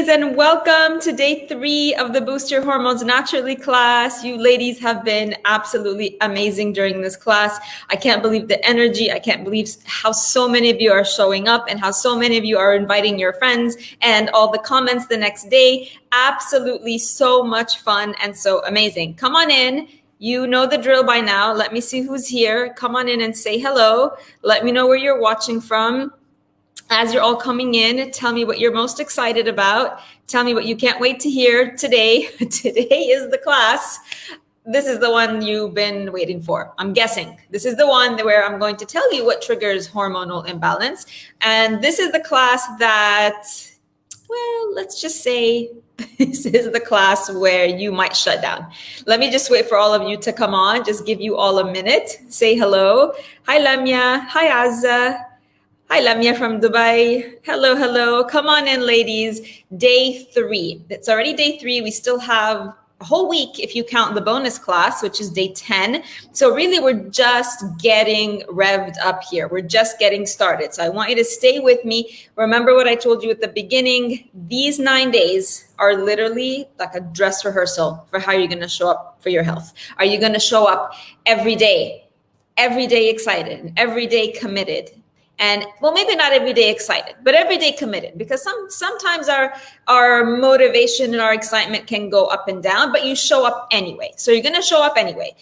ladies, and welcome to day 3 of the Boost Your Hormones Naturally class. You ladies have been absolutely amazing during this class. I can't believe the energy. I can't believe how so many of you are showing up and how so many of you are inviting your friends, and all the comments the next day. Absolutely so much fun and so amazing. Come on in. You know the drill by now. Let me see who's here. Come on in and say hello. Let me know where you're watching from. As you're all coming in, tell me what you're most excited about. Tell me what you can't wait to hear today. Today is the class. This is the one you've been waiting for, I'm guessing. This is the one where I'm going to tell you what triggers hormonal imbalance. And this is the class that, well, let's just say this is the class where you might shut down. Let me just wait for all of you to come on. Just give you all a minute. Say hello. Hi, Lamia. Hi, Azza. Hi, Lamia from Dubai. Hello, hello. Come on in, ladies. Day 3. It's already day 3. We still have a whole week if you count the bonus class, which is day 10. So really, we're just getting revved up here. We're just getting started. So I want you to stay with me. Remember what I told you at the beginning. These 9 days are literally like a dress rehearsal for how you're going to show up for your health. Are you going to show up every day excited, every day committed? And well, maybe not every day excited, but every day committed, because sometimes our motivation and our excitement can go up and down, but you show up anyway. So you're going to show up anyway,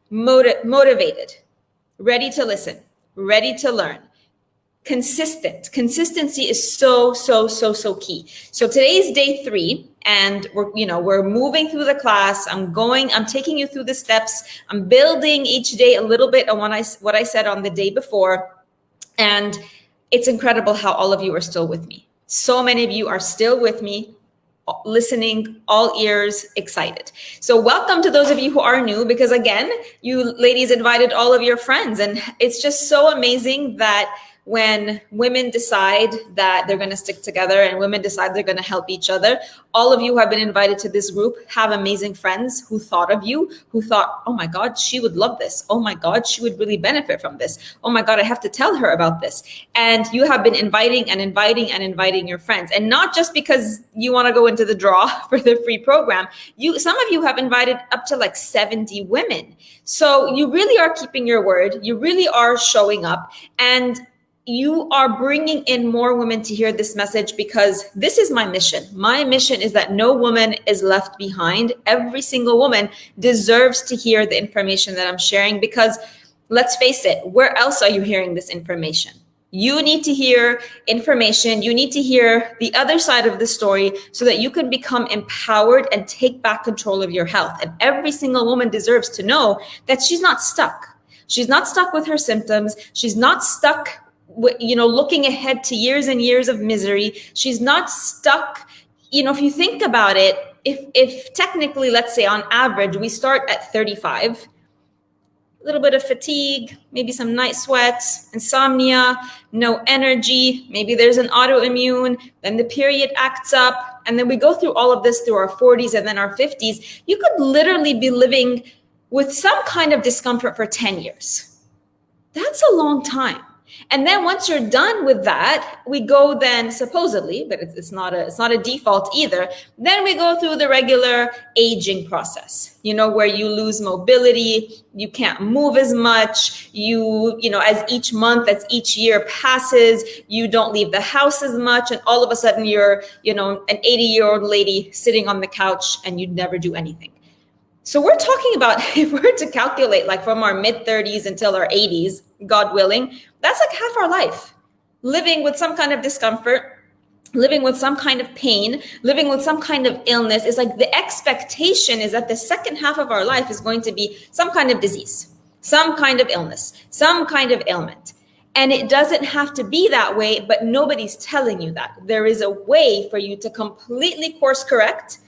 motivated, ready to listen, ready to learn, consistent. Consistency is so key. So today's day 3, and we're moving through the class. I'm taking you through the steps. I'm building each day a little bit on what I said on the day before. And it's incredible how all of you are still with me. So many of you are still with me, listening, all ears, excited. So welcome to those of you who are new, because again, you ladies invited all of your friends. And it's just so amazing that when women decide that they're going to stick together and women decide they're going to help each other, all of you who have been invited to this group have amazing friends who thought of you, who thought, oh my God, she would love this. Oh my God, she would really benefit from this. Oh my God, I have to tell her about this. And you have been inviting your friends. And not just because you want to go into the draw for the free program. Some of you have invited up to like 70 women. So you really are keeping your word. You really are showing up. And you are bringing in more women to hear this message, because this is my mission. My mission is that no woman is left behind. Every single woman deserves to hear the information that I'm sharing, because let's face it, where else are you hearing this information? You need to hear information. You need to hear the other side of the story so that you can become empowered and take back control of your health. And every single woman deserves to know that she's not stuck. She's not stuck with her symptoms. She's not stuck looking ahead to years and years of misery. She's not stuck. If you think about it, if technically, let's say on average, we start at 35, a little bit of fatigue, maybe some night sweats, insomnia, no energy, maybe there's an autoimmune, then the period acts up, and then we go through all of this through our 40s and then our 50s, you could literally be living with some kind of discomfort for 10 years. That's a long time. And then once you're done with that, we go then supposedly, but it's not a default either. Then we go through the regular aging process, where you lose mobility, you can't move as much, as each month, as each year passes, you don't leave the house as much. And all of a sudden you're, an 80-year-old lady sitting on the couch and you'd never do anything. So we're talking about, if we're to calculate like from our mid-30s until our 80s, God willing, that's like half our life. Living with some kind of discomfort, living with some kind of pain, living with some kind of illness. Is like the expectation is that the second half of our life is going to be some kind of disease, some kind of illness, some kind of ailment. And it doesn't have to be that way, but nobody's telling you that. There is a way for you to completely course correct,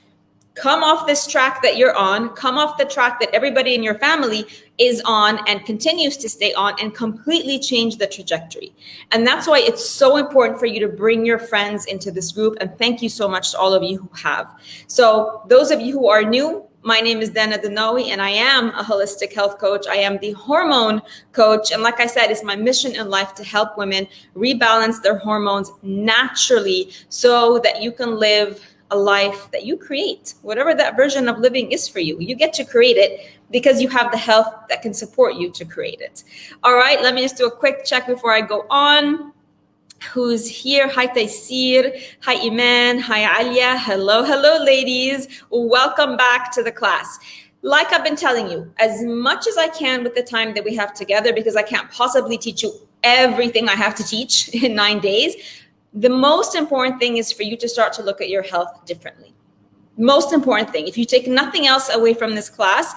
come off this track that you're on, come off the track that everybody in your family is on and continues to stay on, and completely change the trajectory. And that's why it's so important for you to bring your friends into this group. And thank you so much to all of you who have. So those of you who are new, My name is Dana Denoe, and I am a holistic health coach. I am the hormone coach. And like I said, it's my mission in life to help women rebalance their hormones naturally so that you can live a life that you create. Whatever that version of living is for you, you get to create it because you have the health that can support you to create it. All right, let me just do a quick check before I go on. Who's here? Hi Taysir, hi Iman, hi Alia. Hello, ladies. Welcome back to the class. Like I've been telling you, as much as I can with the time that we have together, because I can't possibly teach you everything I have to teach in 9 days, the most important thing is for you to start to look at your health differently. Most important thing, if you take nothing else away from this class,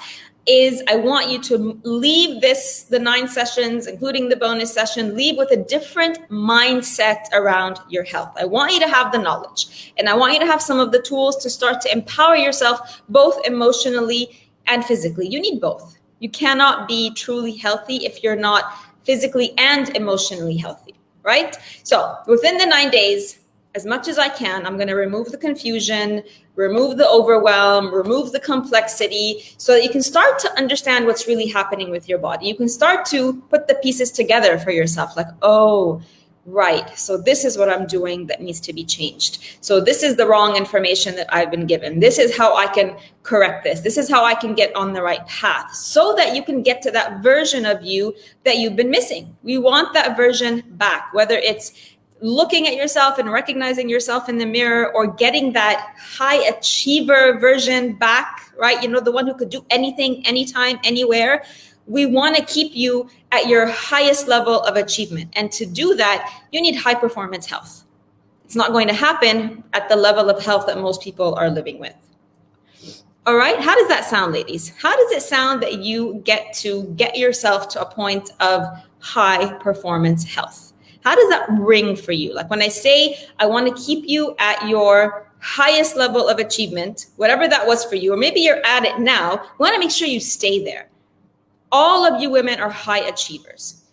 is I want you to leave the 9 sessions, including the bonus session, leave with a different mindset around your health. I want you to have the knowledge, and I want you to have some of the tools to start to empower yourself, both emotionally and physically. You need both. You cannot be truly healthy if you're not physically and emotionally healthy, right? So within the 9 days, as much as I can, I'm going to remove the confusion, remove the overwhelm, remove the complexity, so that you can start to understand what's really happening with your body. You can start to put the pieces together for yourself, like, oh, right, so this is what I'm doing that needs to be changed. So this is the wrong information that I've been given. This is how I can correct this. This is how I can get on the right path, so that you can get to that version of you that you've been missing. We want that version back, whether it's looking at yourself and recognizing yourself in the mirror, or getting that high achiever version back, right? You know, the one who could do anything, anytime, anywhere. We want to keep you at your highest level of achievement. And to do that, you need high performance health. It's not going to happen at the level of health that most people are living with. All right. How does that sound, ladies? How does it sound that you get yourself to a point of high performance health? How does that ring for you? Like when I say I want to keep you at your highest level of achievement, whatever that was for you, or maybe you're at it now, we want to make sure you stay there. All of you women are high achievers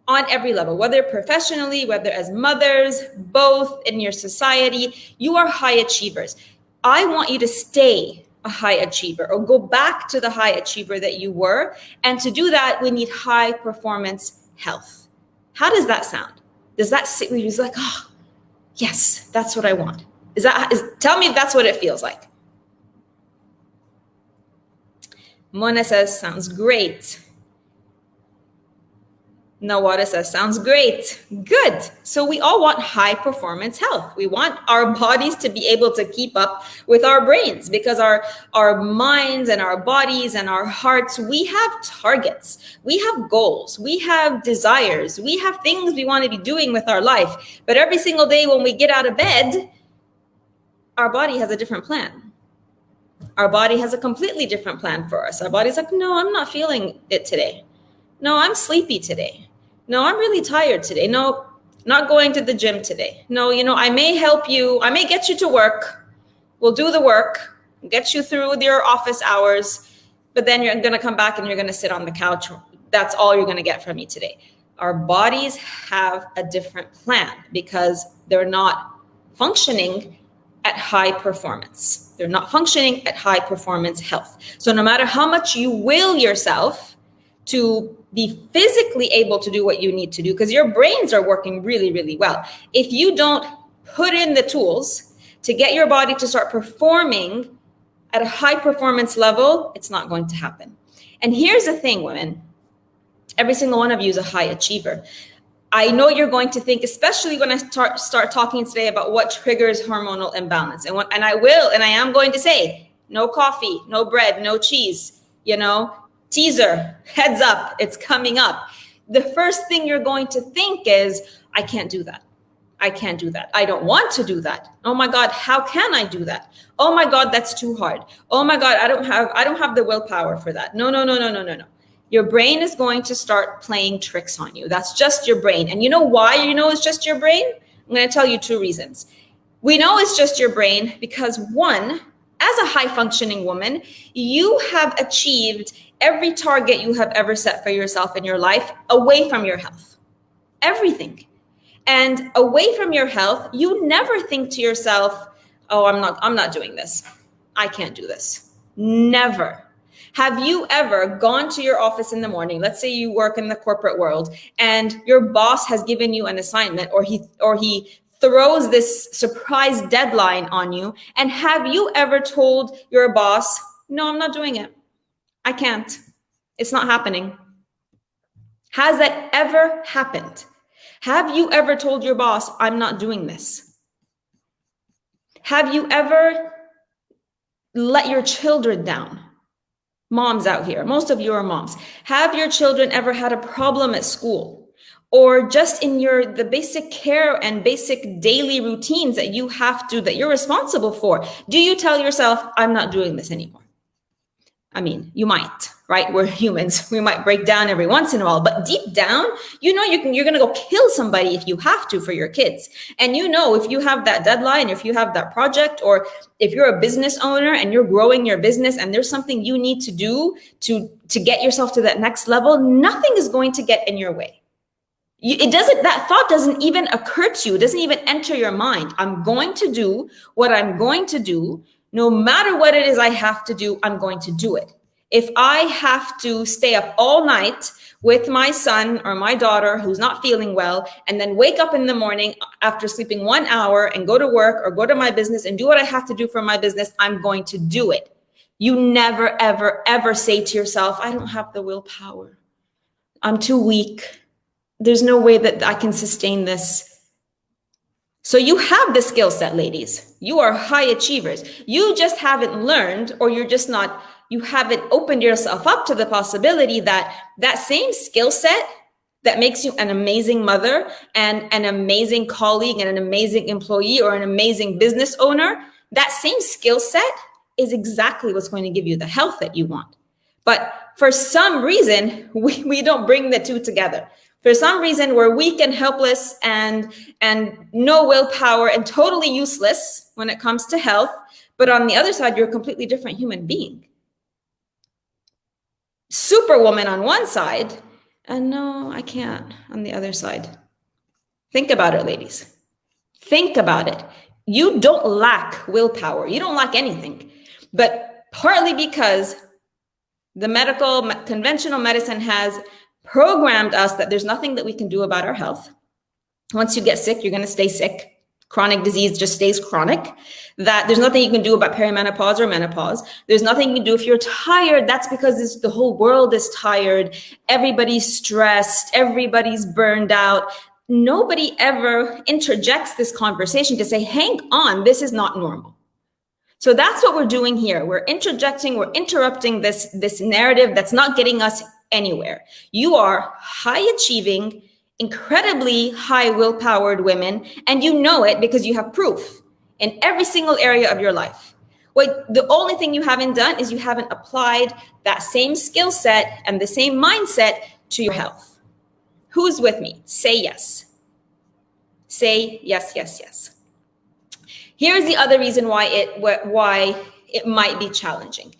on every level, whether professionally, whether as mothers, both in your society, you are high achievers. I want you to stay a high achiever, or go back to the high achiever that you were. And to do that, we need high performance health. How does that sound? Does that sit with you? It's like, oh, yes, that's what I want. Tell me if that's what it feels like. Mona says, sounds great. Nawada says, sounds great. Good. So we all want high performance health. We want our bodies to be able to keep up with our brains, because our minds and our bodies and our hearts, we have targets, we have goals, we have desires, we have things we want to be doing with our life. But every single day when we get out of bed, our body has a different plan. Our body has a completely different plan for us. Our body's like, no, I'm not feeling it today. No, I'm sleepy today. No, I'm really tired today. No, not going to the gym today. No, I may help you. I may get you to work. We'll do the work, get you through your office hours, but then you're going to come back and you're going to sit on the couch. That's all you're going to get from me today. Our bodies have a different plan because they're not functioning at high performance. They're not functioning at high performance health. So no matter how much you will yourself to be physically able to do what you need to do, because your brains are working really, really well. If you don't put in the tools to get your body to start performing at a high performance level, it's not going to happen. And here's the thing, women, every single one of you is a high achiever. I know you're going to think, especially when I start talking today about what triggers hormonal imbalance. And I am going to say, no coffee, no bread, no cheese, teaser, heads up, it's coming up. The first thing you're going to think is, I can't do that. I can't do that. I don't want to do that. Oh my God, how can I do that? Oh my God, that's too hard. Oh my God, I don't have the willpower for that. No. Your brain is going to start playing tricks on you. That's just your brain. And you know why it's just your brain? I'm going to tell you 2 reasons. We know it's just your brain because, one, as a high functioning woman, you have achieved every target you have ever set for yourself in your life away from your health. Everything. And away from your health, you never think to yourself, oh, I'm not doing this. I can't do this. Never. Have you ever gone to your office in the morning? Let's say you work in the corporate world and your boss has given you an assignment, or he throws this surprise deadline on you. And have you ever told your boss, no, I'm not doing it. I can't. It's not happening. Has that ever happened? Have you ever told your boss, I'm not doing this? Have you ever let your children down? Moms out here, most of you are moms. Have your children ever had a problem at school, or just in the basic care and basic daily routines that you're responsible for? Do you tell yourself, I'm not doing this anymore? I mean, you might, right? We're humans. We might break down every once in a while, but deep down, you're going to go kill somebody if you have to for your kids. And if you have that deadline, if you have that project, or if you're a business owner and you're growing your business and there's something you need to do to get yourself to that next level, nothing is going to get in your way. That thought doesn't even occur to you. It doesn't even enter your mind. I'm going to do what I'm going to do. No matter what it is I have to do, I'm going to do it. If I have to stay up all night with my son or my daughter who's not feeling well, and then wake up in the morning after sleeping 1 hour and go to work or go to my business and do what I have to do for my business, I'm going to do it. You never, ever, ever say to yourself, I don't have the willpower. I'm too weak. There's no way that I can sustain this. So you have the skill set, ladies. You are high achievers. You just haven't learned, or you haven't opened yourself up to the possibility that same skill set that makes you an amazing mother and an amazing colleague and an amazing employee or an amazing business owner, that same skill set is exactly what's going to give you the health that you want. But for some reason, we don't bring the two together. For some reason, we're weak and helpless and no willpower and totally useless when it comes to health. But on the other side, you're a completely different human being. Superwoman on one side, and no, I can't on the other side. Think about it, ladies. Think about it. You don't lack willpower. You don't lack anything. But partly because the conventional medicine has programmed us that there's nothing that we can do about our health. Once you get sick, you're going to stay sick. Chronic disease just stays chronic. That there's nothing you can do about perimenopause or menopause. There's nothing you can do if you're tired. That's because the whole world is tired. Everybody's stressed. Everybody's burned out. Nobody ever interjects this conversation to say, hang on, this is not normal. So that's what we're doing here. We're interrupting this narrative that's not getting us anywhere. You are high achieving, incredibly high willpowered women, and you know it because you have proof in every single area of your life. The only thing you haven't done is you haven't applied that same skill set and the same mindset to your health. Who's with me? Say yes. Say yes, yes, yes. Here's the other reason why it might be challenging.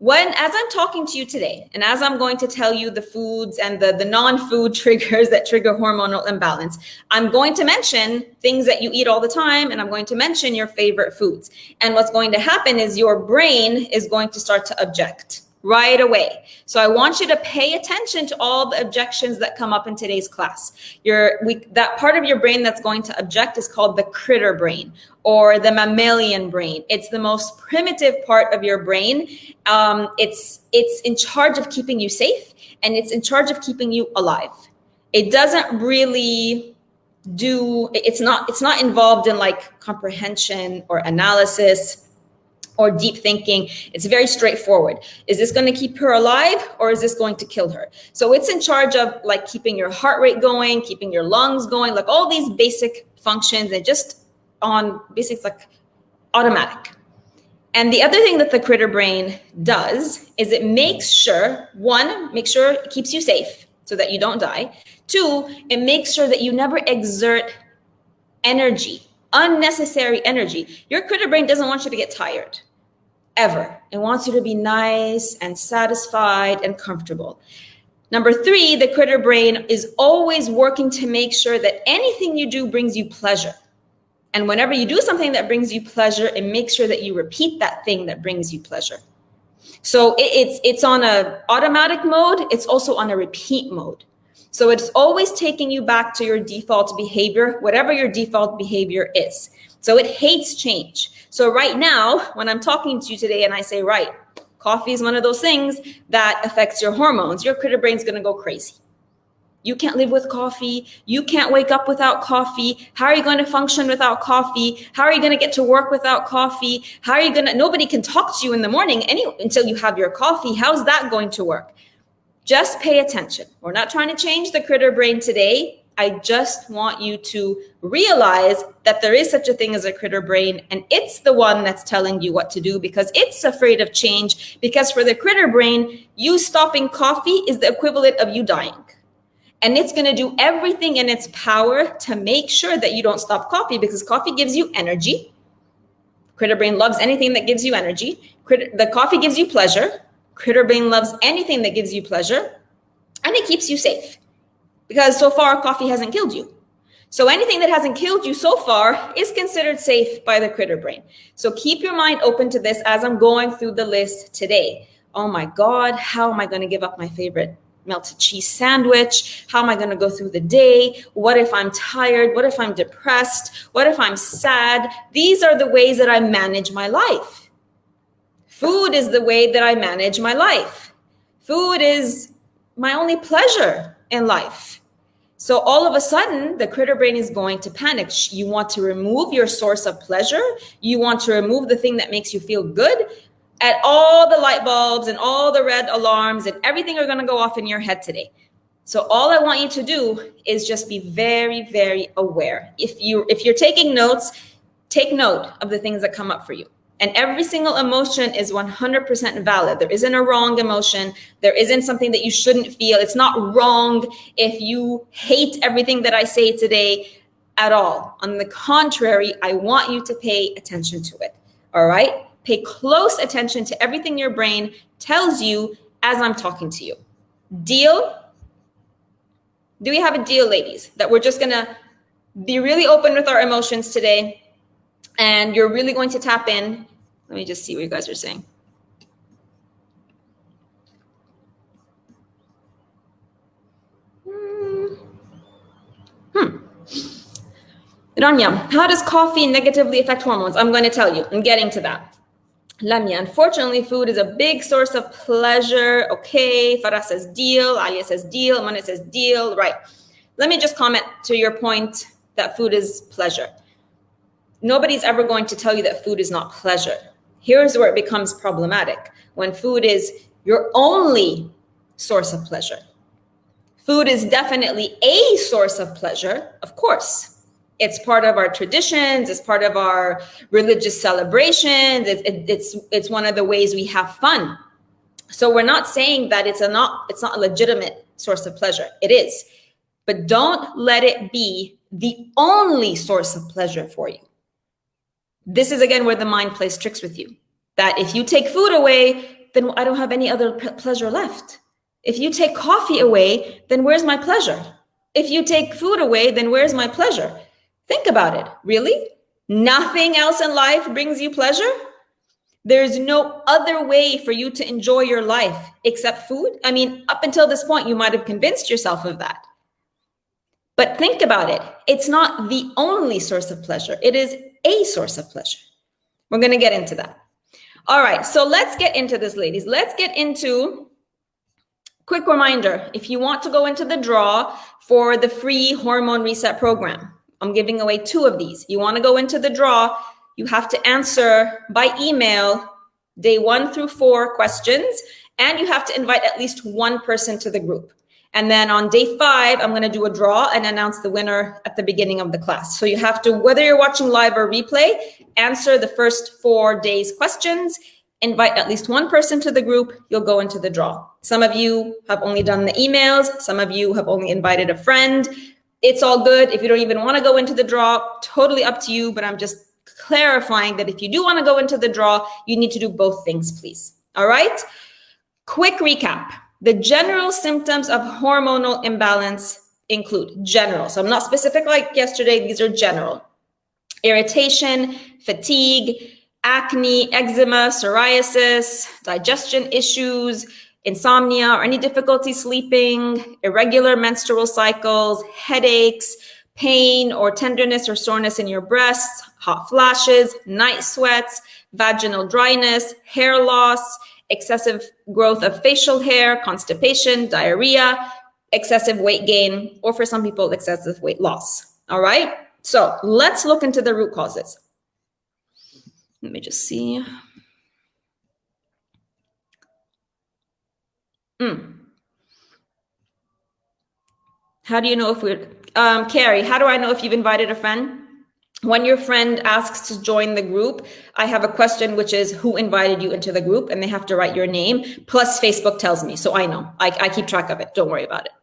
As I'm talking to you today, and as I'm going to tell you the foods and the non-food triggers that trigger hormonal imbalance, I'm going to mention things that you eat all the time, and I'm going to mention your favorite foods. And what's going to happen is your brain is going to start to object right away. So I want you to pay attention to all the objections that come up in today's class. That part of your brain that's going to object is called the critter brain or the mammalian brain. It's the most primitive part of your brain. It's in charge of keeping you safe, and it's in charge of keeping you alive. It doesn't really it's not involved in like comprehension or analysis or deep thinking. It's very straightforward. Is this going to keep her alive, or is this going to kill her? So it's in charge of like keeping your heart rate going, keeping your lungs going, like all these basic functions, and just on basics like automatic. And the other thing that the critter brain does is it makes sure, one, it keeps you safe so that you don't die. Two, it makes sure that you never exert energy, unnecessary energy. Your critter brain doesn't want you to get tired. Ever. It wants you to be nice and satisfied and comfortable. Number three, the critter brain is always working to make sure that anything you do brings you pleasure. And whenever you do something that brings you pleasure, it makes sure that you repeat that thing that brings you pleasure. So it's on a automatic mode. It's also on a repeat mode. So it's always taking you back to your default behavior, whatever your default behavior is. So it hates change. So right now, when I'm talking to you today and I say, right, coffee is one of those things that affects your hormones, your critter brain's going to go crazy. You can't live with coffee. You can't wake up without coffee. How are you going to function without coffee? How are you going to get to work without coffee? How are you going to, nobody can talk to you in the morning until you have your coffee. How's that going to work? Just pay attention. We're not trying to change the critter brain today. I just want you to realize that there is such a thing as a critter brain, and it's the one that's telling you what to do because it's afraid of change. Because for the critter brain, you stopping coffee is the equivalent of you dying. And it's going to do everything in its power to make sure that you don't stop coffee, because coffee gives you energy. Critter brain loves anything that gives you energy. The coffee gives you pleasure. Critter brain loves anything that gives you pleasure. And it keeps you safe, because so far coffee hasn't killed you. So anything that hasn't killed you so far is considered safe by the critter brain. So keep your mind open to this as I'm going through the list today. Oh my God, how am I going to give up my favorite melted cheese sandwich? How am I going to go through the day? What if I'm tired? What if I'm depressed? What if I'm sad? These are the ways that I manage my life. Food is the way that I manage my life. Food is my only pleasure in life. So all of a sudden, the critter brain is going to panic. You want to remove your source of pleasure. You want to remove the thing that makes you feel good. And all the light bulbs and all the red alarms and everything are going to go off in your head today. So all I want you to do is just be very, very aware. If you're taking notes, take note of the things that come up for you. And every single emotion is 100% valid. There isn't a wrong emotion. There isn't something that you shouldn't feel. It's not wrong if you hate everything that I say today at all. On the contrary, I want you to pay attention to it. All right? Pay close attention to everything your brain tells you as I'm talking to you. Deal? Do we have a deal, ladies? That we're just going to be really open with our emotions today, and you're really going to tap in. Let me just see what you guys are saying. Rania, how does coffee negatively affect hormones? I'm going to tell you. I'm getting to that. Lamia, unfortunately, food is a big source of pleasure. Okay. Farah says deal. Alia says deal. Mona says deal. Right. Let me just comment to your point that food is pleasure. Nobody's ever going to tell you that food is not pleasure. Here's where it becomes problematic. When food is your only source of pleasure. Food is definitely a source of pleasure, of course. It's part of our traditions. It's part of our religious celebrations. It's one of the ways we have fun. So we're not saying that it's not a legitimate source of pleasure. It is, but don't let it be the only source of pleasure for you. This is again where the mind plays tricks with you. That if you take food away, then I don't have any other pleasure left. If you take coffee away, then where's my pleasure? If you take food away, then where's my pleasure? Think about it. Really? Nothing else in life brings you pleasure? There's no other way for you to enjoy your life except food? I mean, up until this point, you might have convinced yourself of that. But think about it. It's not the only source of pleasure. It is a source of pleasure. We're going to get into that. All right. So let's get into this, ladies. Let's get into quick reminder. If you want to go into the draw for the free hormone reset program, I'm giving away 2 of these. You want to go into the draw, you have to answer by email day 1 through 4 questions, and you have to invite at least 1 person to the group. And then on day 5, I'm going to do a draw and announce the winner at the beginning of the class. So you have to, whether you're watching live or replay, answer the first 4 days' questions, invite at least 1 person to the group, you'll go into the draw. Some of you have only done the emails. Some of you have only invited a friend. It's all good. If you don't even want to go into the draw, totally up to you. But I'm just clarifying that if you do want to go into the draw, you need to do both things, please. All right. Quick recap. The general symptoms of hormonal imbalance include general. So I'm not specific like yesterday. These are general. Irritation, fatigue, acne, eczema, psoriasis, digestion issues, insomnia, or any difficulty sleeping, irregular menstrual cycles, headaches, pain or tenderness or soreness in your breasts, hot flashes, night sweats, vaginal dryness, hair loss, excessive growth of facial hair, constipation, diarrhea, excessive weight gain, or for some people, excessive weight loss. All right, so let's look into the root causes. Let me just see. How do you know if we're, Carrie, how do I know if you've invited a friend? When your friend asks to join the group, I have a question, which is who invited you into the group, and they have to write your name, plus Facebook tells me, so I know. I keep track of it. Don't worry about it.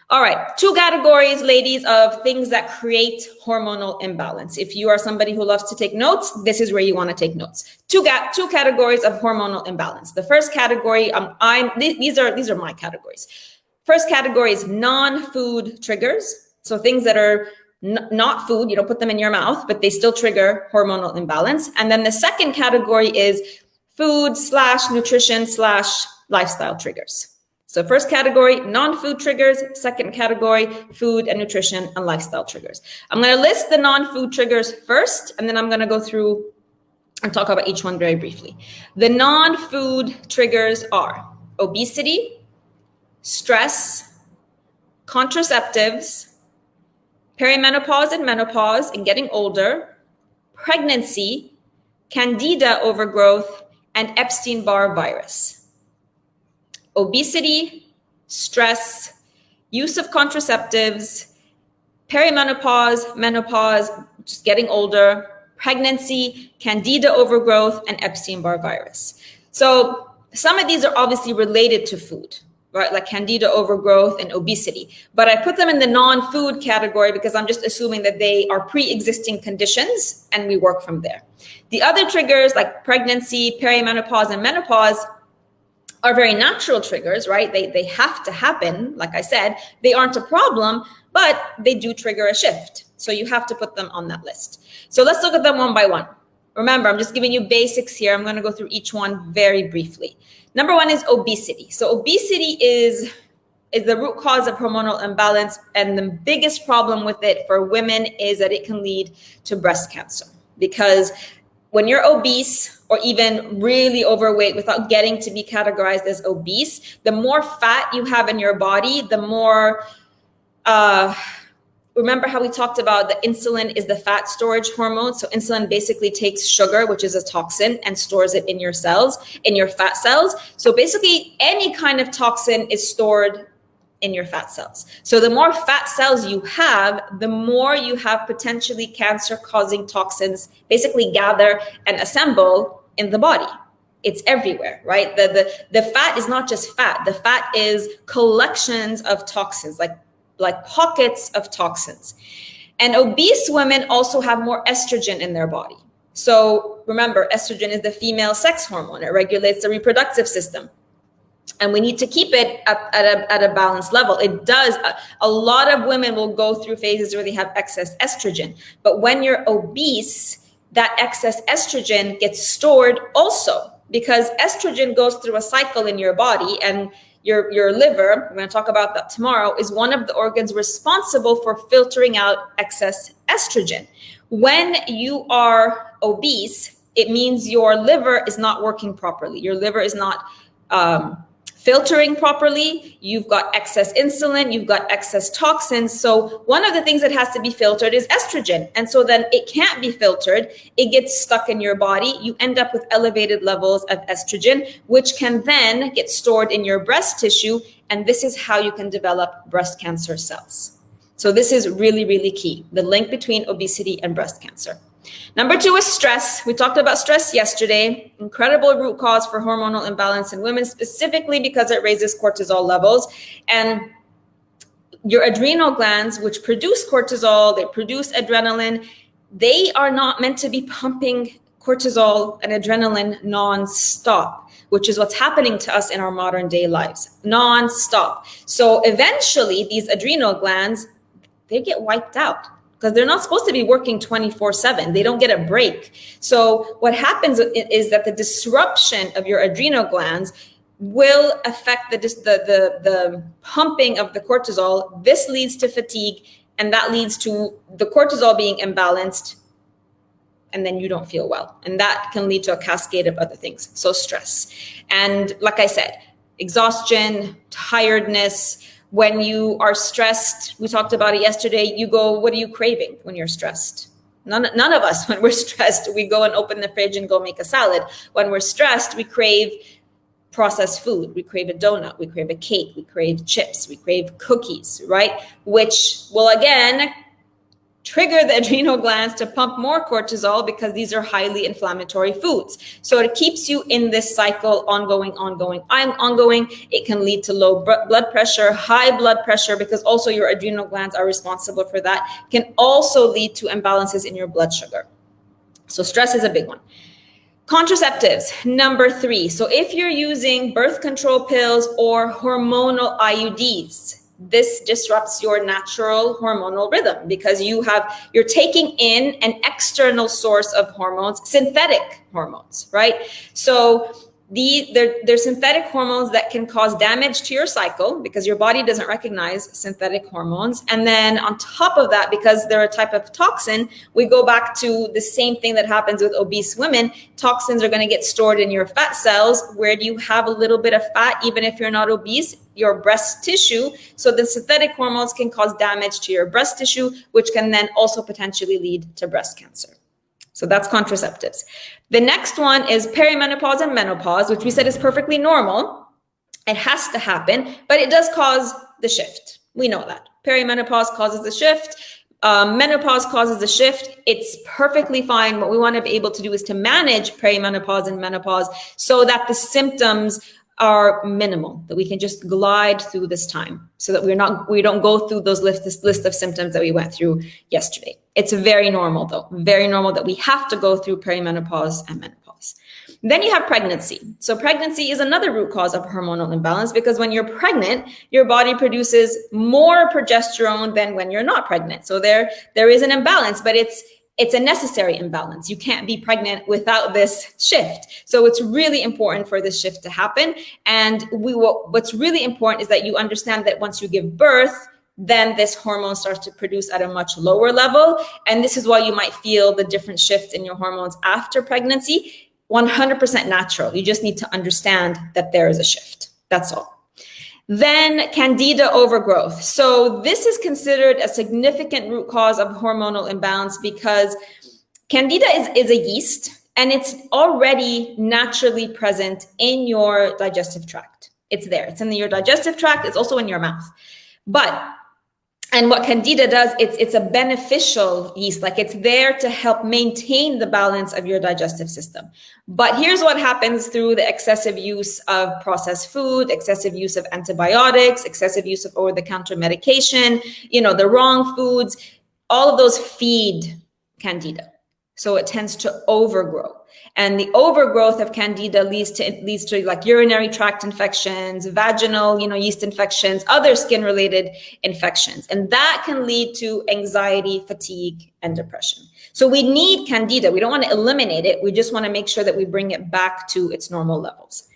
All right, 2 categories, ladies, of things that create hormonal imbalance. If you are somebody who loves to take notes, this is where you want to take notes. Two categories of hormonal imbalance. The first category, these are my categories. First category is non-food triggers. So things that are not food, you don't put them in your mouth, but they still trigger hormonal imbalance. And then the second category is food/nutrition/lifestyle triggers. So first category, non-food triggers. Second category, food and nutrition and lifestyle triggers. I'm going to list the non-food triggers first, and then I'm going to go through and talk about each one very briefly. The non-food triggers are obesity, stress, contraceptives, perimenopause and menopause and getting older, pregnancy, candida overgrowth, and Epstein-Barr virus. Obesity, stress, use of contraceptives, perimenopause, menopause, just getting older, pregnancy, candida overgrowth, and Epstein-Barr virus. So some of these are obviously related to food, right? Like candida overgrowth and obesity. But I put them in the non-food category because I'm just assuming that they are pre-existing conditions and we work from there. The other triggers like pregnancy, perimenopause, and menopause are very natural triggers, right? They have to happen. Like I said, they aren't a problem, but they do trigger a shift. So you have to put them on that list. So let's look at them one by one. Remember, I'm just giving you basics here. I'm going to go through each one very briefly. Number one is obesity. So obesity is the root cause of hormonal imbalance. And the biggest problem with it for women is that it can lead to breast cancer. Because when you're obese or even really overweight without getting to be categorized as obese, the more fat you have in your body, the more, remember how we talked about the insulin is the fat storage hormone. So insulin basically takes sugar, which is a toxin, and stores it in your cells, in your fat cells. So basically any kind of toxin is stored in your fat cells. So the more fat cells you have, the more you have potentially cancer-causing toxins basically gather and assemble in the body. It's everywhere, right? The fat is not just fat. The fat is collections of toxins, like pockets of toxins. And obese women also have more estrogen in their body. So remember, estrogen is the female sex hormone. It regulates the reproductive system. And we need to keep it at a balanced level. It does. A lot of women will go through phases where they have excess estrogen. But when you're obese, that excess estrogen gets stored also, because estrogen goes through a cycle in your body, and your liver, we're going to talk about that tomorrow, is one of the organs responsible for filtering out excess estrogen. When you are obese, it means your liver is not working properly. Your liver is not filtering properly. You've got excess insulin, you've got excess toxins. So one of the things that has to be filtered is estrogen. And so then it can't be filtered. It gets stuck in your body. You end up with elevated levels of estrogen, which can then get stored in your breast tissue. And this is how you can develop breast cancer cells. So this is really, really key, the link between obesity and breast cancer. Number two is stress. We talked about stress yesterday. Incredible root cause for hormonal imbalance in women, specifically because it raises cortisol levels. And your adrenal glands, which produce cortisol, they produce adrenaline, they are not meant to be pumping cortisol and adrenaline nonstop, which is what's happening to us in our modern day lives, nonstop. So eventually these adrenal glands, they get wiped out because they're not supposed to be working 24/7. They don't get a break. So what happens is that the disruption of your adrenal glands will affect the pumping of the cortisol. This leads to fatigue, and that leads to the cortisol being imbalanced, and then you don't feel well. And that can lead to a cascade of other things. So stress. And like I said, exhaustion, tiredness. When you are stressed, we talked about it yesterday, you go, what are you craving when you're stressed? None of us, when we're stressed, we go and open the fridge and go make a salad. When we're stressed, we crave processed food. We crave a donut, we crave a cake, we crave chips, we crave cookies, right? Which will again trigger the adrenal glands to pump more cortisol because these are highly inflammatory foods. So it keeps you in this cycle ongoing. It can lead to low blood pressure, high blood pressure, because also your adrenal glands are responsible for that. It can also lead to imbalances in your blood sugar. So stress is a big one. Contraceptives, number 3. So if you're using birth control pills or hormonal IUDs, this disrupts your natural hormonal rhythm because you're taking in an external source of hormones, synthetic hormones, right? So they're synthetic hormones that can cause damage to your cycle because your body doesn't recognize synthetic hormones. And then on top of that, because they're a type of toxin, we go back to the same thing that happens with obese women. Toxins are going to get stored in your fat cells. Where do you have a little bit of fat, even if you're not obese? Your breast tissue. So the synthetic hormones can cause damage to your breast tissue, which can then also potentially lead to breast cancer. So that's contraceptives. The next one is perimenopause and menopause, which we said is perfectly normal. It has to happen, but it does cause the shift. We know that. Perimenopause causes the shift. Menopause causes the shift. It's perfectly fine. What we want to be able to do is to manage perimenopause and menopause so that the symptoms are minimal, that we can just glide through this time so that we don't go through those list of symptoms that we went through yesterday. It's very normal though, very normal that we have to go through perimenopause and menopause. Then you have pregnancy. So pregnancy is another root cause of hormonal imbalance because when you're pregnant, your body produces more progesterone than when you're not pregnant. So there is an imbalance, but it's a necessary imbalance. You can't be pregnant without this shift. So it's really important for this shift to happen. And what's really important is that you understand that once you give birth, then this hormone starts to produce at a much lower level. And this is why you might feel the different shifts in your hormones after pregnancy. 100% natural. You just need to understand that there is a shift. That's all. Then candida overgrowth. So this is considered a significant root cause of hormonal imbalance because candida is a yeast and it's already naturally present in your digestive tract. It's there. It's in your digestive tract. It's also in your mouth. And what candida does, it's a beneficial yeast, like it's there to help maintain the balance of your digestive system. But here's what happens through the excessive use of processed food, excessive use of antibiotics, excessive use of over-the-counter medication, the wrong foods, all of those feed candida. So it tends to overgrow. And the overgrowth of candida leads to like urinary tract infections, vaginal, yeast infections, other skin-related infections. And that can lead to anxiety, fatigue, and depression. So we need candida. We don't want to eliminate it. We just want to make sure that we bring it back to its normal levels.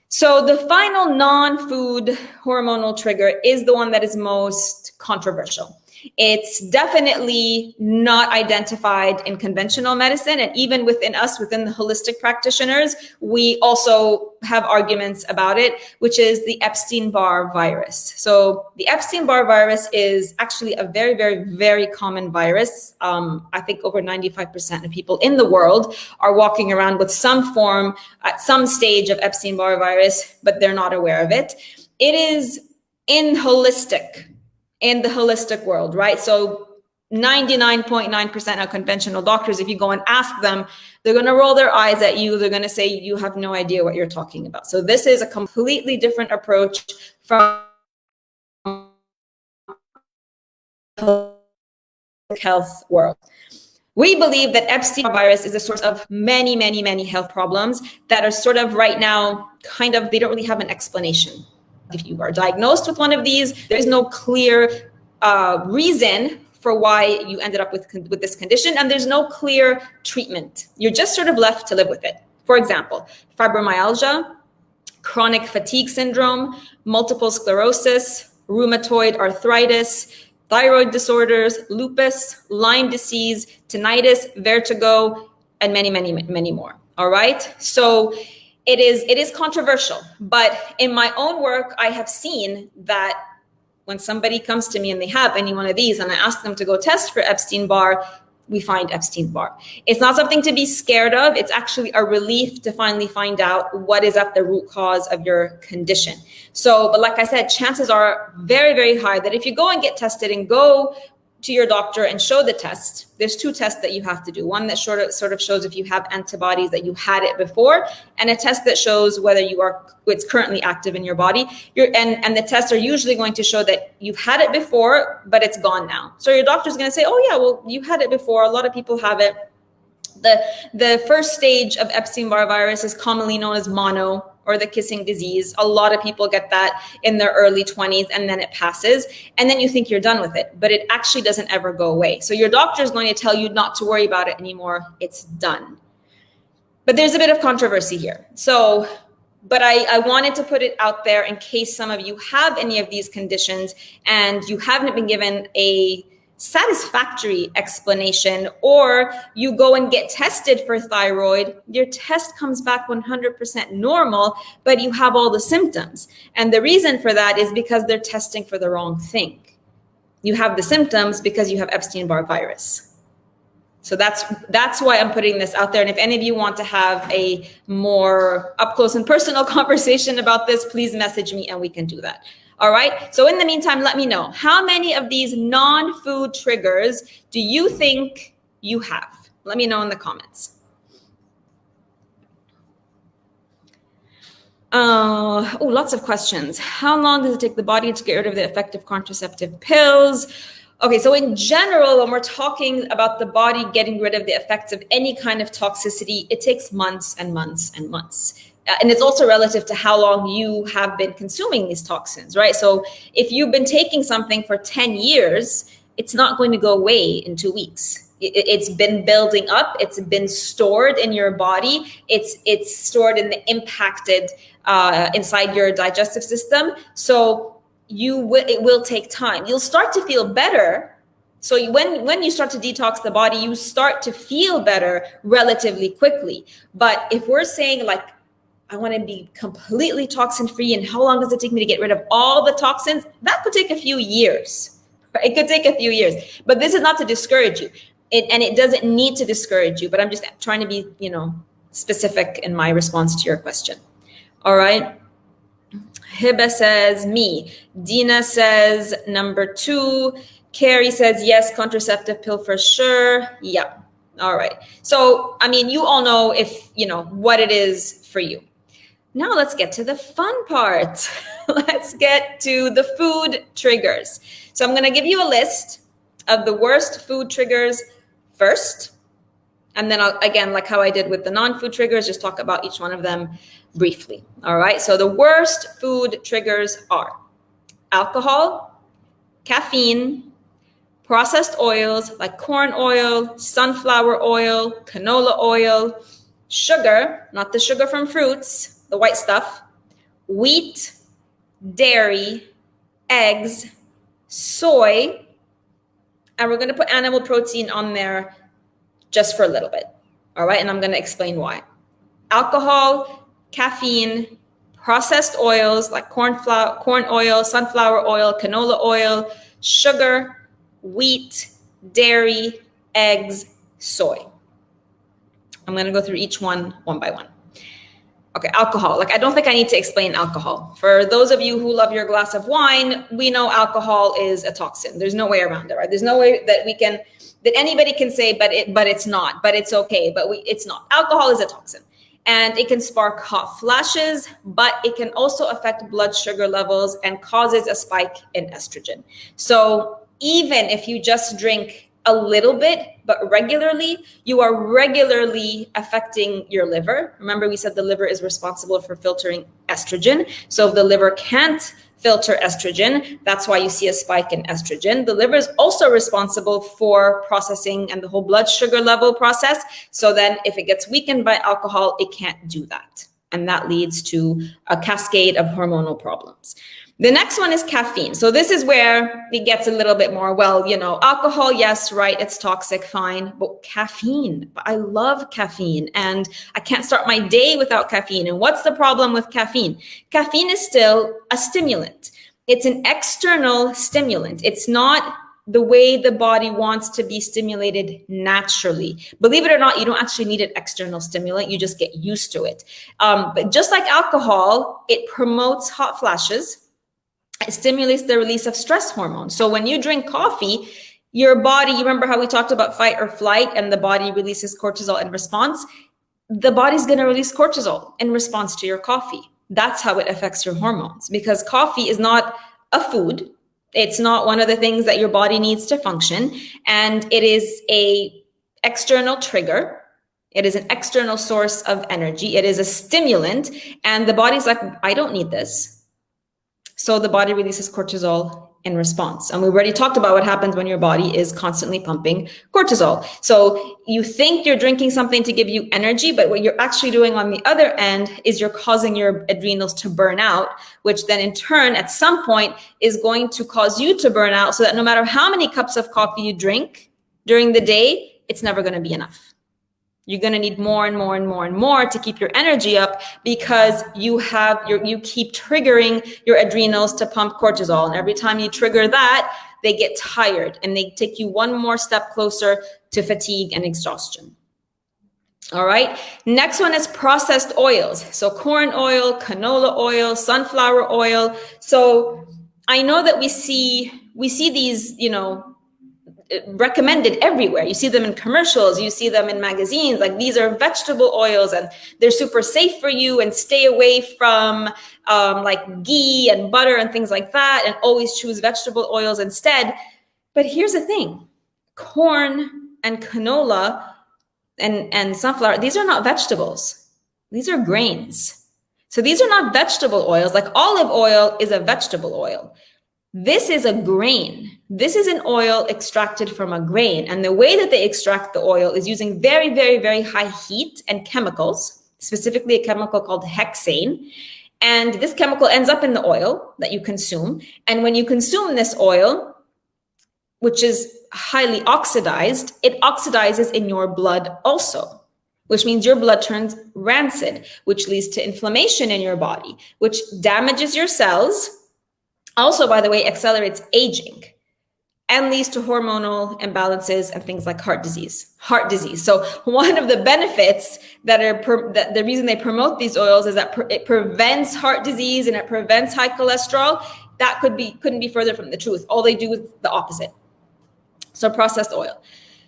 So the final non-food hormonal trigger is the one that is most controversial. It's definitely not identified in conventional medicine. And even within us, within the holistic practitioners, we also have arguments about it, which is the Epstein-Barr virus. So the Epstein-Barr virus is actually a very, very, very common virus. I think over 95% of people in the world are walking around with some form at some stage of Epstein-Barr virus, but they're not aware of it. It is in the holistic world, right? So 99.9% of conventional doctors, if you go and ask them, they're going to roll their eyes at you. They're going to say, you have no idea what you're talking about. So this is a completely different approach from the health world. We believe that Epstein virus is a source of many, many, many health problems that are sort of right now, they don't really have an explanation. If you are diagnosed with one of these, there is no clear reason for why you ended up with this condition, and there's no clear treatment. You're just sort of left to live with it. For example, fibromyalgia, chronic fatigue syndrome, multiple sclerosis, rheumatoid arthritis, thyroid disorders, lupus, Lyme disease, tinnitus, vertigo, and many, many, many more. All right. So it is controversial, but in my own work, I have seen that when somebody comes to me and they have any one of these and I ask them to go test for Epstein-Barr, we find Epstein-Barr. It's not something to be scared of. It's actually a relief to finally find out what is at the root cause of your condition. So, but like I said, chances are very, very high that if you go and get tested and go to your doctor and show the test, there's two tests that you have to do. One that sort of shows if you have antibodies that you had it before, and a test that shows whether it's currently active in your body. And the tests are usually going to show that you've had it before, but it's gone now. So your doctor's going to say, oh yeah, well, you had it before. A lot of people have it. The first stage of Epstein-Barr virus is commonly known as mono, or the kissing disease. A lot of people get that in their early 20s, and then it passes. And then you think you're done with it, but it actually doesn't ever go away. So your doctor is going to tell you not to worry about it anymore. It's done. But there's a bit of controversy here. So, but I wanted to put it out there in case some of you have any of these conditions and you haven't been given a satisfactory explanation, or you go and get tested for thyroid, your test comes back 100% normal, but you have all the symptoms. And the reason for that is because they're testing for the wrong thing. You have the symptoms because you have Epstein-Barr virus. So that's why I'm putting this out there. And if any of you want to have a more up close and personal conversation about this, please message me and we can do that. All right. So in the meantime, let me know, how many of these non-food triggers do you think you have? Let me know in the comments. Oh, lots of questions. How long does it take the body to get rid of the effective contraceptive pills? Okay, so in general, when we're talking about the body getting rid of the effects of any kind of toxicity, it takes months and months and months. And it's also relative to how long you have been consuming these toxins, right? So if you've been taking something for 10 years, it's not going to go away in 2 weeks. It's been building up. It's been stored in your body. It's stored in the impacted inside your digestive system. So it will take time. You'll start to feel better. So when you start to detox the body, you start to feel better relatively quickly. But if we're saying like, I want to be completely toxin free, and how long does it take me to get rid of all the toxins? That could take a few years. It could take a few years, but this is not to discourage you. And it doesn't need to discourage you, but I'm just trying to be, specific in my response to your question. All right. Hiba says me. Dina says number 2. Carrie says yes, contraceptive pill for sure. Yeah. All right. So, you all know what it is for you. Now let's get to the fun part. Let's get to the food triggers. So I'm going to give you a list of the worst food triggers first. And then again, like how I did with the non-food triggers, just talk about each one of them briefly. All right. So the worst food triggers are alcohol, caffeine, processed oils like corn oil, sunflower oil, canola oil, sugar, not the sugar from fruits, the white stuff, wheat, dairy, eggs, soy, and we're going to put animal protein on there just for a little bit. All right. And I'm going to explain why. Alcohol, caffeine, processed oils like corn oil, sunflower oil, canola oil, sugar, wheat, dairy, eggs, soy. I'm going to go through each one by one. Okay, alcohol. I don't think I need to explain alcohol. For those of you who love your glass of wine, we know alcohol is a toxin. There's no way around it, right? There's no way that anybody can say, but it's not, but it's okay, but it's not. Alcohol is a toxin, and it can spark hot flashes, but it can also affect blood sugar levels and causes a spike in estrogen. So even if you just drink a little bit, but regularly, you are regularly affecting your liver. Remember, we said the liver is responsible for filtering estrogen. So if the liver can't filter estrogen. That's why you see a spike in estrogen. The liver is also responsible for processing and the whole blood sugar level process. So then if it gets weakened by alcohol, it can't do that. And that leads to a cascade of hormonal problems. The next one is caffeine. So this is where it gets a little bit more, well, you know, alcohol, yes, right, it's toxic, fine, but caffeine, I love caffeine and I can't start my day without caffeine. And what's the problem with caffeine? Caffeine is still a stimulant. It's an external stimulant. It's not the way the body wants to be stimulated naturally. Believe it or not, you don't actually need an external stimulant. You just get used to it. But just like alcohol, it promotes hot flashes. It stimulates the release of stress hormones. So when you drink coffee, your body, you remember how we talked about fight or flight and the body releases cortisol in response? The body's going to release cortisol in response to your coffee. That's how it affects your hormones, because coffee is not a food. It's not one of the things that your body needs to function. And it is an external trigger. It is an external source of energy. It is a stimulant. And the body's like, I don't need this. So the body releases cortisol in response. And we already talked about what happens when your body is constantly pumping cortisol. So you think you're drinking something to give you energy, but what you're actually doing on the other end is you're causing your adrenals to burn out, which then in turn, at some point, is going to cause you to burn out, so that no matter how many cups of coffee you drink during the day, it's never going to be enough. You're going to need more and more and more and more to keep your energy up, because you keep triggering your adrenals to pump cortisol. And every time you trigger that, they get tired and they take you one more step closer to fatigue and exhaustion. All right. Next one is processed oils. So corn oil, canola oil, sunflower oil. So I know that we see these, you know, recommended everywhere. You see them in commercials, you see them in magazines, like these are vegetable oils and they're super safe for you, and stay away from like ghee and butter and things like that, and always choose vegetable oils instead. But here's the thing, corn and canola and sunflower, these are not vegetables. These are grains. So these are not vegetable oils. Like olive oil is a vegetable oil. This is a grain. This is an oil extracted from a grain. And the way that they extract the oil is using very, very, very high heat and chemicals, specifically a chemical called hexane. And this chemical ends up in the oil that you consume. And when you consume this oil, which is highly oxidized, it oxidizes in your blood also, which means your blood turns rancid, which leads to inflammation in your body, which damages your cells. Also, by the way, accelerates aging and leads to hormonal imbalances and things like heart disease. So one of the benefits that the reason they promote these oils is that it prevents heart disease and it prevents high cholesterol. That couldn't be further from the truth. All they do is the opposite. So processed oil.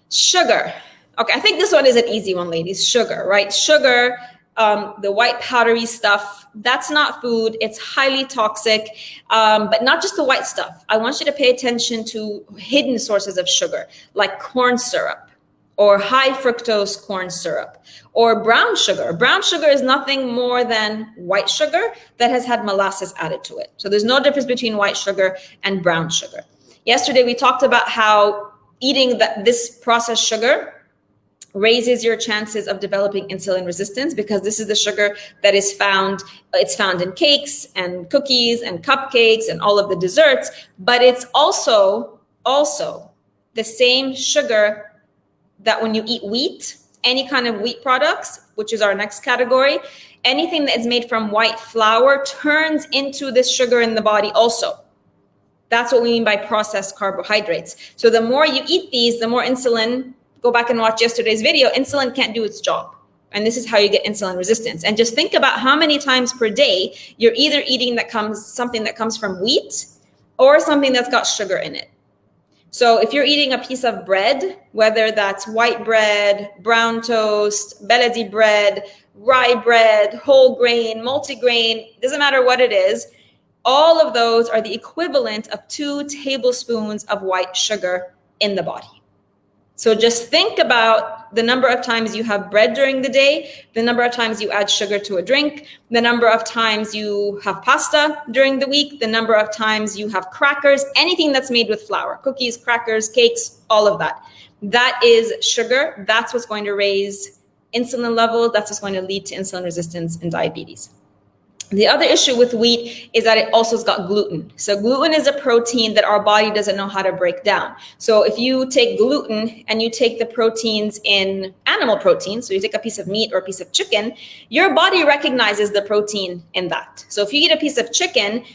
Sugar. Okay, I think this one is an easy one, ladies. Sugar, right? Sugar. The white powdery stuff, that's not food. It's highly toxic, but not just the white stuff. I want you to pay attention to hidden sources of sugar, like corn syrup or high fructose corn syrup or brown sugar. Brown sugar is nothing more than white sugar that has had molasses added to it. So there's no difference between white sugar and brown sugar. Yesterday, we talked about how eating this processed sugar raises your chances of developing insulin resistance, because this is the sugar that is found in cakes and cookies and cupcakes and all of the desserts, but it's also the same sugar that when you eat wheat, any kind of wheat products, which is our next category, anything that is made from white flour turns into this sugar in the body also. That's what we mean by processed carbohydrates. So the more you eat these, the more insulin. Go back and watch yesterday's video. Insulin can't do its job. And this is how you get insulin resistance. And just think about how many times per day you're either eating something that comes from wheat or something that's got sugar in it. So if you're eating a piece of bread, whether that's white bread, brown toast, beledi bread, rye bread, whole grain, multigrain, doesn't matter what it is, all of those are the equivalent of 2 tablespoons of white sugar in the body. So just think about the number of times you have bread during the day, the number of times you add sugar to a drink, the number of times you have pasta during the week, the number of times you have crackers, anything that's made with flour, cookies, crackers, cakes, all of that. That is sugar. That's what's going to raise insulin levels. That's what's going to lead to insulin resistance and diabetes. The other issue with wheat is that it also has got gluten. So gluten is a protein that our body doesn't know how to break down. So if you take gluten and you take the proteins in animal protein, so you take a piece of meat or a piece of chicken, your body recognizes the protein in that. So if you eat a piece of chicken,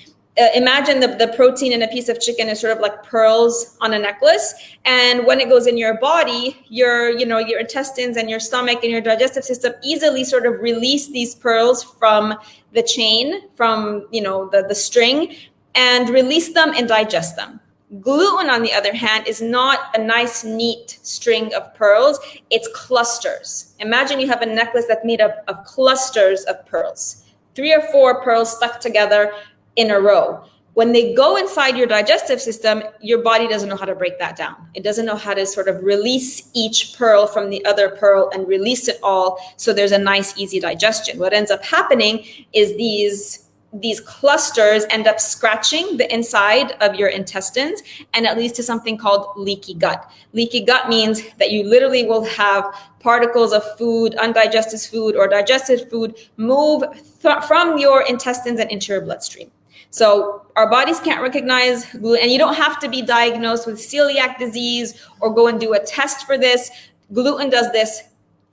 imagine the protein in a piece of chicken is sort of like pearls on a necklace. And when it goes in your body, your intestines and your stomach and your digestive system easily sort of release these pearls from the chain, from the string, and release them and digest them. Gluten, on the other hand, is not a nice, neat string of pearls. It's clusters. Imagine you have a necklace that's made up of clusters of pearls, 3 or 4 pearls stuck together in a row. When they go inside your digestive system, your body doesn't know how to break that down. It doesn't know how to sort of release each pearl from the other pearl and release it all so there's a nice, easy digestion. What ends up happening is these clusters end up scratching the inside of your intestines, and it leads to something called leaky gut. Leaky gut means that you literally will have particles of food, undigested food, or digested food move from your intestines and into your bloodstream. So our bodies can't recognize gluten, and you don't have to be diagnosed with celiac disease or go and do a test for this. Gluten does this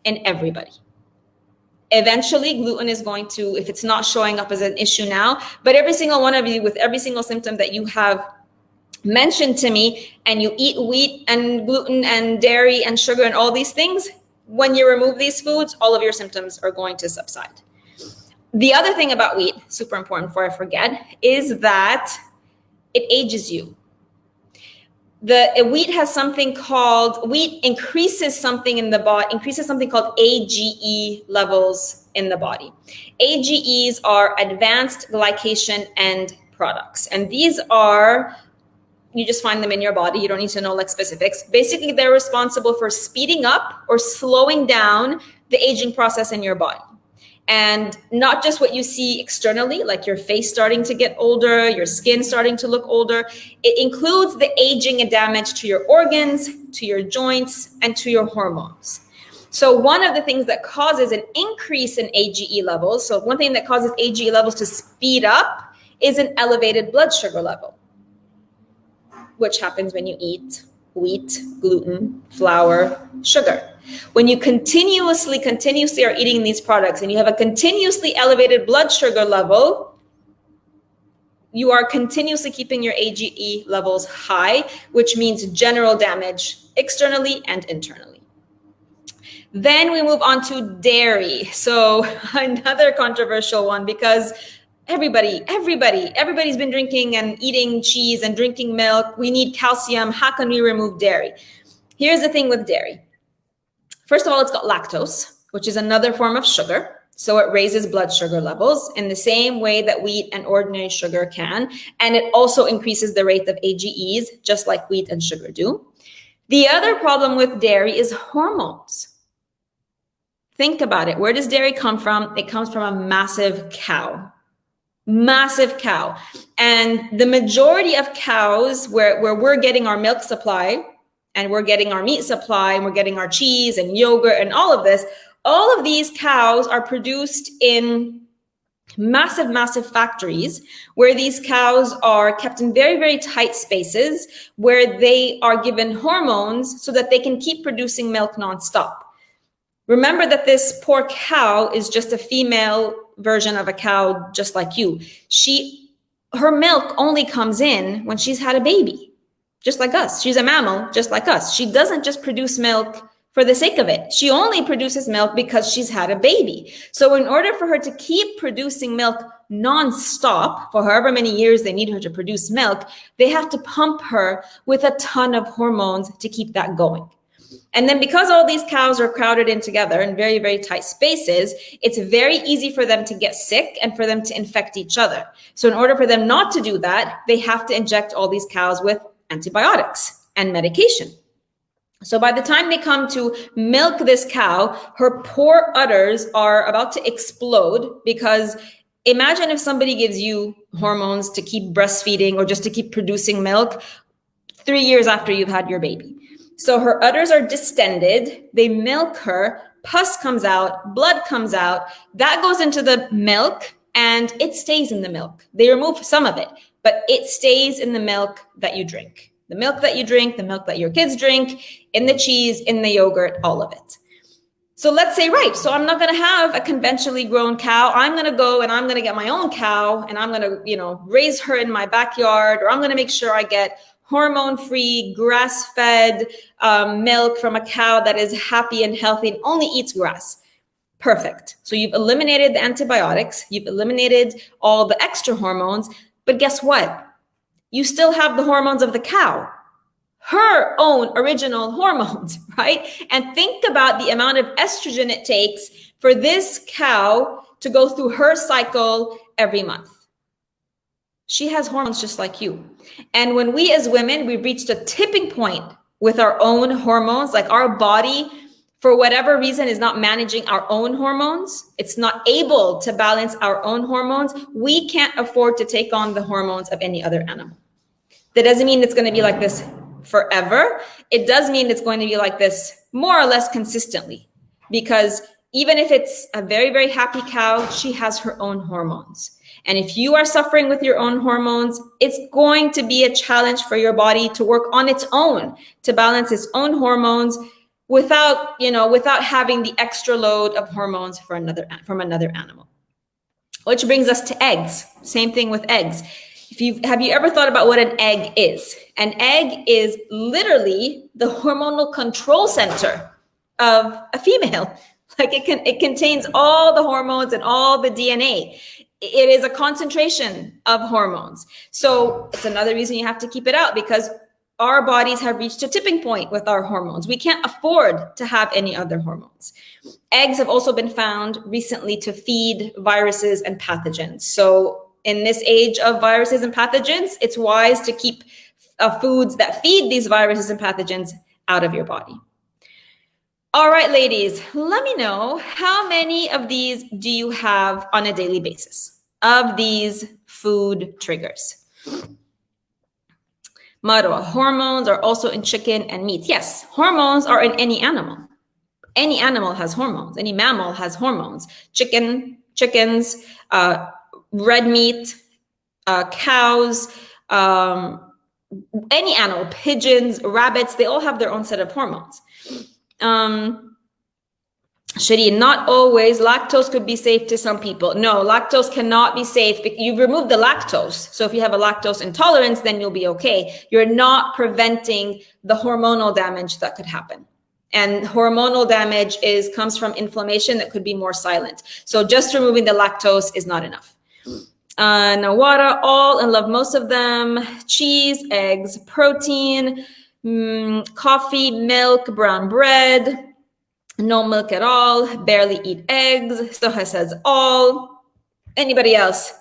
in everybody. Eventually, gluten is going to, if it's not showing up as an issue now, but every single one of you with every single symptom that you have mentioned to me, and you eat wheat and gluten and dairy and sugar and all these things, when you remove these foods, all of your symptoms are going to subside. The other thing about wheat, super important before I forget, is that it ages you. Wheat has something called, wheat increases something in the body, increases something called AGE levels in the body. AGEs are advanced glycation end products. And these are, you just find them in your body. You don't need to know like specifics. Basically, they're responsible for speeding up or slowing down the aging process in your body. And not just what you see externally, like your face starting to get older, your skin starting to look older. It includes the aging and damage to your organs, to your joints, and to your hormones. So one of the things that causes an increase in AGE levels, so one thing that causes AGE levels to speed up is an elevated blood sugar level, which happens when you eat wheat, gluten, flour, sugar. When you continuously are eating these products and you have a continuously elevated blood sugar level, you are continuously keeping your AGE levels high, which means general damage externally and internally. Then we move on to dairy. So another controversial one, because everybody's been drinking and eating cheese and drinking milk. We need calcium. How can we remove dairy? Here's the thing with dairy. First of all, it's got lactose, which is another form of sugar. So it raises blood sugar levels in the same way that wheat and ordinary sugar can. And it also increases the rate of AGEs, just like wheat and sugar do. The other problem with dairy is hormones. Think about it. Where does dairy come from? It comes from a massive cow. Massive cow. And the majority of cows where we're getting our milk supply, and we're getting our meat supply, and we're getting our cheese and yogurt and all of these cows are produced in massive factories where these cows are kept in very, very tight spaces where they are given hormones so that they can keep producing milk nonstop. Remember that this poor cow is just a female version of a cow just like you. Her milk only comes in when she's had a baby. Just like us. She's a mammal, just like us. She doesn't just produce milk for the sake of it. She only produces milk because she's had a baby. So in order for her to keep producing milk nonstop for however many years they need her to produce milk, they have to pump her with a ton of hormones to keep that going. And then because all these cows are crowded in together in very, very tight spaces, it's very easy for them to get sick and for them to infect each other. So in order for them not to do that, they have to inject all these cows with antibiotics and medication. So by the time they come to milk this cow, her poor udders are about to explode, because imagine if somebody gives you hormones to keep breastfeeding or just to keep producing milk 3 years after you've had your baby. So her udders are distended, they milk her, pus comes out, blood comes out, that goes into the milk and it stays in the milk. They remove some of it, but it stays in the milk that you drink. The milk that you drink, the milk that your kids drink, in the cheese, in the yogurt, all of it. So let's say, right, so I'm not going to have a conventionally grown cow. I'm going to go and I'm going to get my own cow and I'm going to, raise her in my backyard, or I'm going to make sure I get hormone-free, grass-fed milk from a cow that is happy and healthy and only eats grass. Perfect. So you've eliminated the antibiotics, you've eliminated all the extra hormones, but guess what? You still have the hormones of the cow, her own original hormones, right? And think about the amount of estrogen it takes for this cow to go through her cycle every month. She has hormones just like you. And when we as women, we've reached a tipping point with our own hormones, like our body, for whatever reason, is not managing our own hormones. It's not able to balance our own hormones. We can't afford to take on the hormones of any other animal. That doesn't mean it's going to be like this forever. It does mean it's going to be like this more or less consistently, because even if it's a very, very happy cow, she has her own hormones. And if you are suffering with your own hormones, it's going to be a challenge for your body to work on its own, to balance its own hormones without having the extra load of hormones from another animal. Which brings us to eggs. Same thing with eggs. Have you ever thought about what an egg is? An egg is literally the hormonal control center of a female. Like it contains all the hormones and all the DNA. It is a concentration of hormones. So it's another reason you have to keep it out, because our bodies have reached a tipping point with our hormones. We can't afford to have any other hormones. Eggs have also been found recently to feed viruses and pathogens. So in this age of viruses and pathogens, it's wise to keep foods that feed these viruses and pathogens out of your body. All right, ladies, let me know, how many of these do you have on a daily basis of these food triggers? Marwa, hormones are also in chicken and meat. Yes, hormones are in any animal. Any animal has hormones. Any mammal has hormones. Chickens, red meat, cows, any animal, pigeons, rabbits, they all have their own set of hormones. Shireen, not always. Lactose could be safe to some people. No, lactose cannot be safe. You remove the lactose. So if you have a lactose intolerance, then you'll be okay. You're not preventing the hormonal damage that could happen. And hormonal damage comes from inflammation that could be more silent. So just removing the lactose is not enough. Nawara, all and love most of them. Cheese, eggs, protein, coffee, milk, brown bread. No milk at all, barely eat eggs. Soha says all. Anybody else?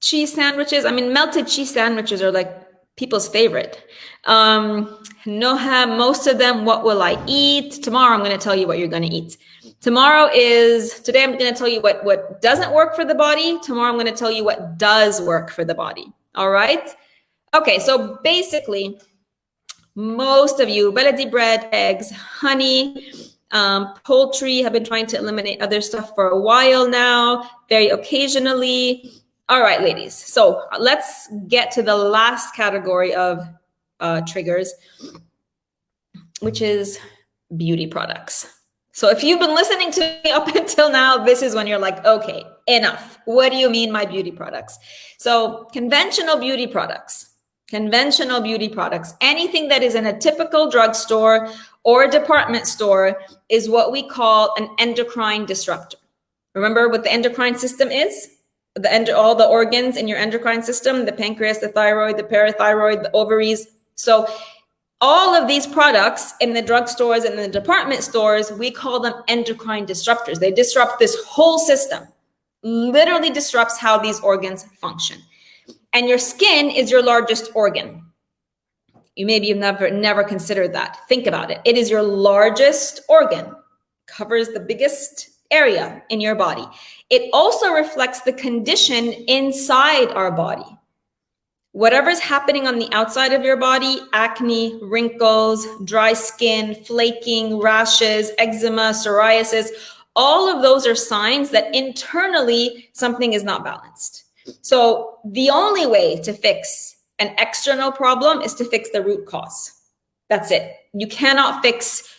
Cheese sandwiches. I mean, melted cheese sandwiches are like people's favorite. Noha, most of them, what will I eat? Tomorrow I'm going to tell you what you're going to eat. Today I'm going to tell you what doesn't work for the body. Tomorrow I'm going to tell you what does work for the body. All right? Okay, so basically, most of you, baladi bread, eggs, honey, poultry, have been trying to eliminate other stuff for a while now, very occasionally. All right, ladies. So let's get to the last category of triggers, which is beauty products. So if you've been listening to me up until now, this is when you're like, okay, enough. What do you mean by beauty products? So conventional beauty products, anything that is in a typical drugstore or department store is what we call an endocrine disruptor. Remember what the endocrine system is? All the organs in your endocrine system, the pancreas, the thyroid, the parathyroid, the ovaries. So all of these products in the drugstores and the department stores, we call them endocrine disruptors. They disrupt this whole system, literally disrupts how these organs function. And your skin is your largest organ. Maybe you've never considered that. Think about it. It is your largest organ, covers the biggest area in your body. It also reflects the condition inside our body. Whatever's happening on the outside of your body, acne, wrinkles, dry skin, flaking, rashes, eczema, psoriasis, all of those are signs that internally something is not balanced. So the only way to fix an external problem is to fix the root cause. That's it. You cannot fix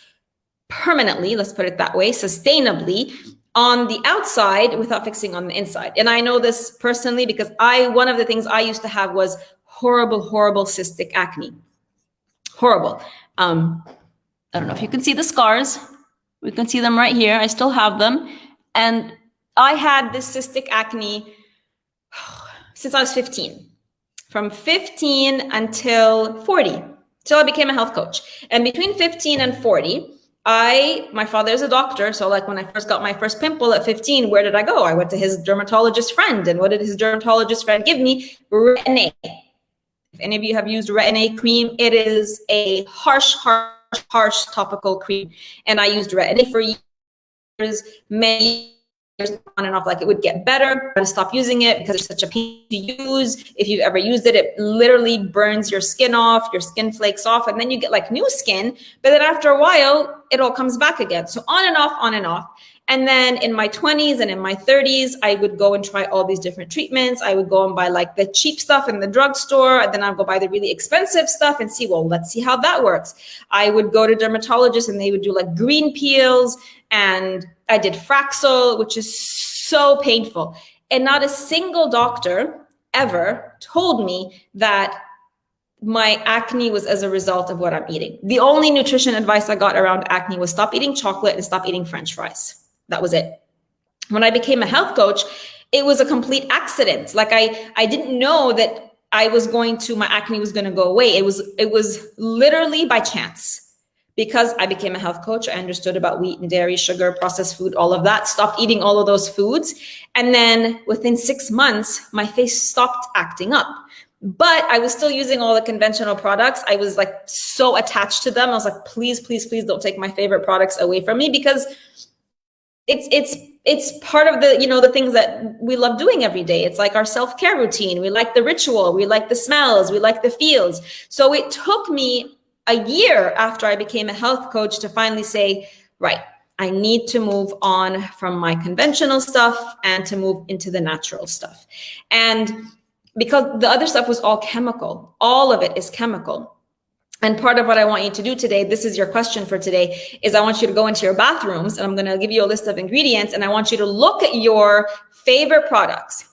permanently, let's put it that way, sustainably on the outside without fixing on the inside. And I know this personally because one of the things I used to have was horrible cystic acne. Horrible. I don't know if you can see the scars. We can see them right here. I still have them. And I had this cystic acne since I was 15. From 15 until 40, till I became a health coach. And between 15 and 40, my father's a doctor. So like when I first got my first pimple at 15, where did I go? I went to his dermatologist friend. And what did his dermatologist friend give me? Retin-A. If any of you have used Retin-A cream, it is a harsh topical cream. And I used Retin-A for years, many years on and off. Like it would get better, but I stopped using it because it's such a pain to use. If you've ever used it, it literally burns your skin off, your skin flakes off, and then you get like new skin. But then after a while, it all comes back again. So on and off, on and off. And then in my 20s and in my 30s, I would go and try all these different treatments. I would go and buy like the cheap stuff in the drugstore. And then I'd go buy the really expensive stuff and see, well, let's see how that works. I would go to dermatologists and they would do like green peels. And I did Fraxel, which is so painful. And not a single doctor ever told me that my acne was as a result of what I'm eating. The only nutrition advice I got around acne was stop eating chocolate and stop eating French fries. That was it. When I became a health coach, it was a complete accident. Like I didn't know that my acne was going to go away. It was literally by chance. Because I became a health coach, I understood about wheat and dairy, sugar, processed food, all of that, stopped eating all of those foods. And then within 6 months, my face stopped acting up. But I was still using all the conventional products. I was like so attached to them. I was like, please don't take my favorite products away from me, because it's part of the, the things that we love doing every day. It's like our self-care routine. We like the ritual. We like the smells. We like the feels. So it took me a year after I became a health coach to finally say, right, I need to move on from my conventional stuff and to move into the natural stuff. And because the other stuff was all chemical, all of it is chemical. And part of what I want you to do today, this is your question for today, is I want you to go into your bathrooms and I'm going to give you a list of ingredients and I want you to look at your favorite products: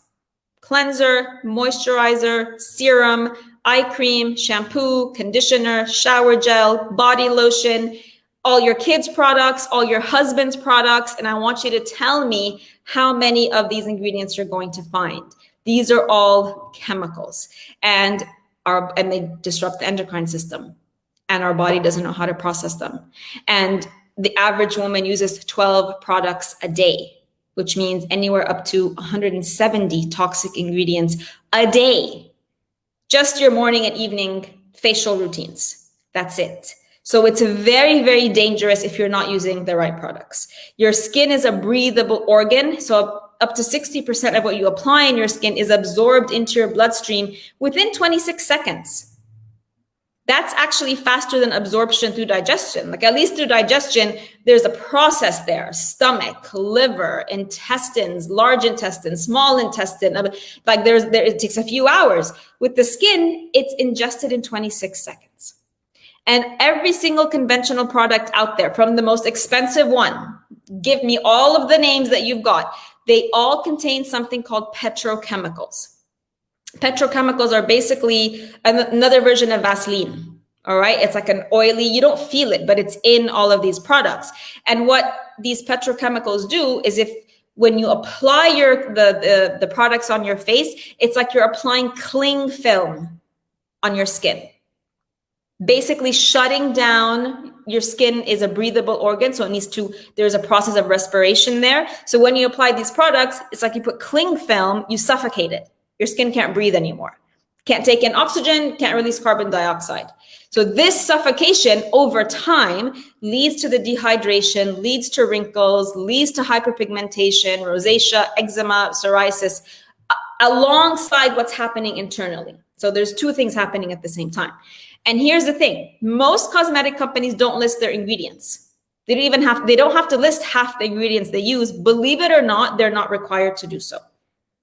cleanser, moisturizer, serum, eye cream, shampoo, conditioner, shower gel, body lotion, all your kids' products, all your husband's products. And I want you to tell me how many of these ingredients you're going to find. These are all chemicals and they disrupt the endocrine system and our body doesn't know how to process them. And the average woman uses 12 products a day, which means anywhere up to 170 toxic ingredients a day. Just your morning and evening facial routines. That's it. So it's very, very dangerous if you're not using the right products. Your skin is a breathable organ. So up to 60% of what you apply in your skin is absorbed into your bloodstream within 26 seconds. That's actually faster than absorption through digestion. Like at least through digestion, there's a process there: stomach, liver, intestines, large intestine, small intestine. Like it takes a few hours. With the skin, it's ingested in 26 seconds. And every single conventional product out there, from the most expensive one, give me all of the names that you've got, they all contain something called petrochemicals. Petrochemicals are basically another version of Vaseline. All right. It's like an oily, you don't feel it, but it's in all of these products. And what these petrochemicals do is when you apply the products on your face, it's like you're applying cling film on your skin. Basically shutting down. Your skin is a breathable organ, so there's a process of respiration there. So when you apply these products, it's like you put cling film, you suffocate it. Your skin can't breathe anymore. Can't take in oxygen, can't release carbon dioxide. So this suffocation over time leads to the dehydration, leads to wrinkles, leads to hyperpigmentation, rosacea, eczema, psoriasis, alongside what's happening internally. So there's two things happening at the same time. And here's the thing, most cosmetic companies don't list their ingredients. They don't have to list half the ingredients they use. Believe it or not, they're not required to do so.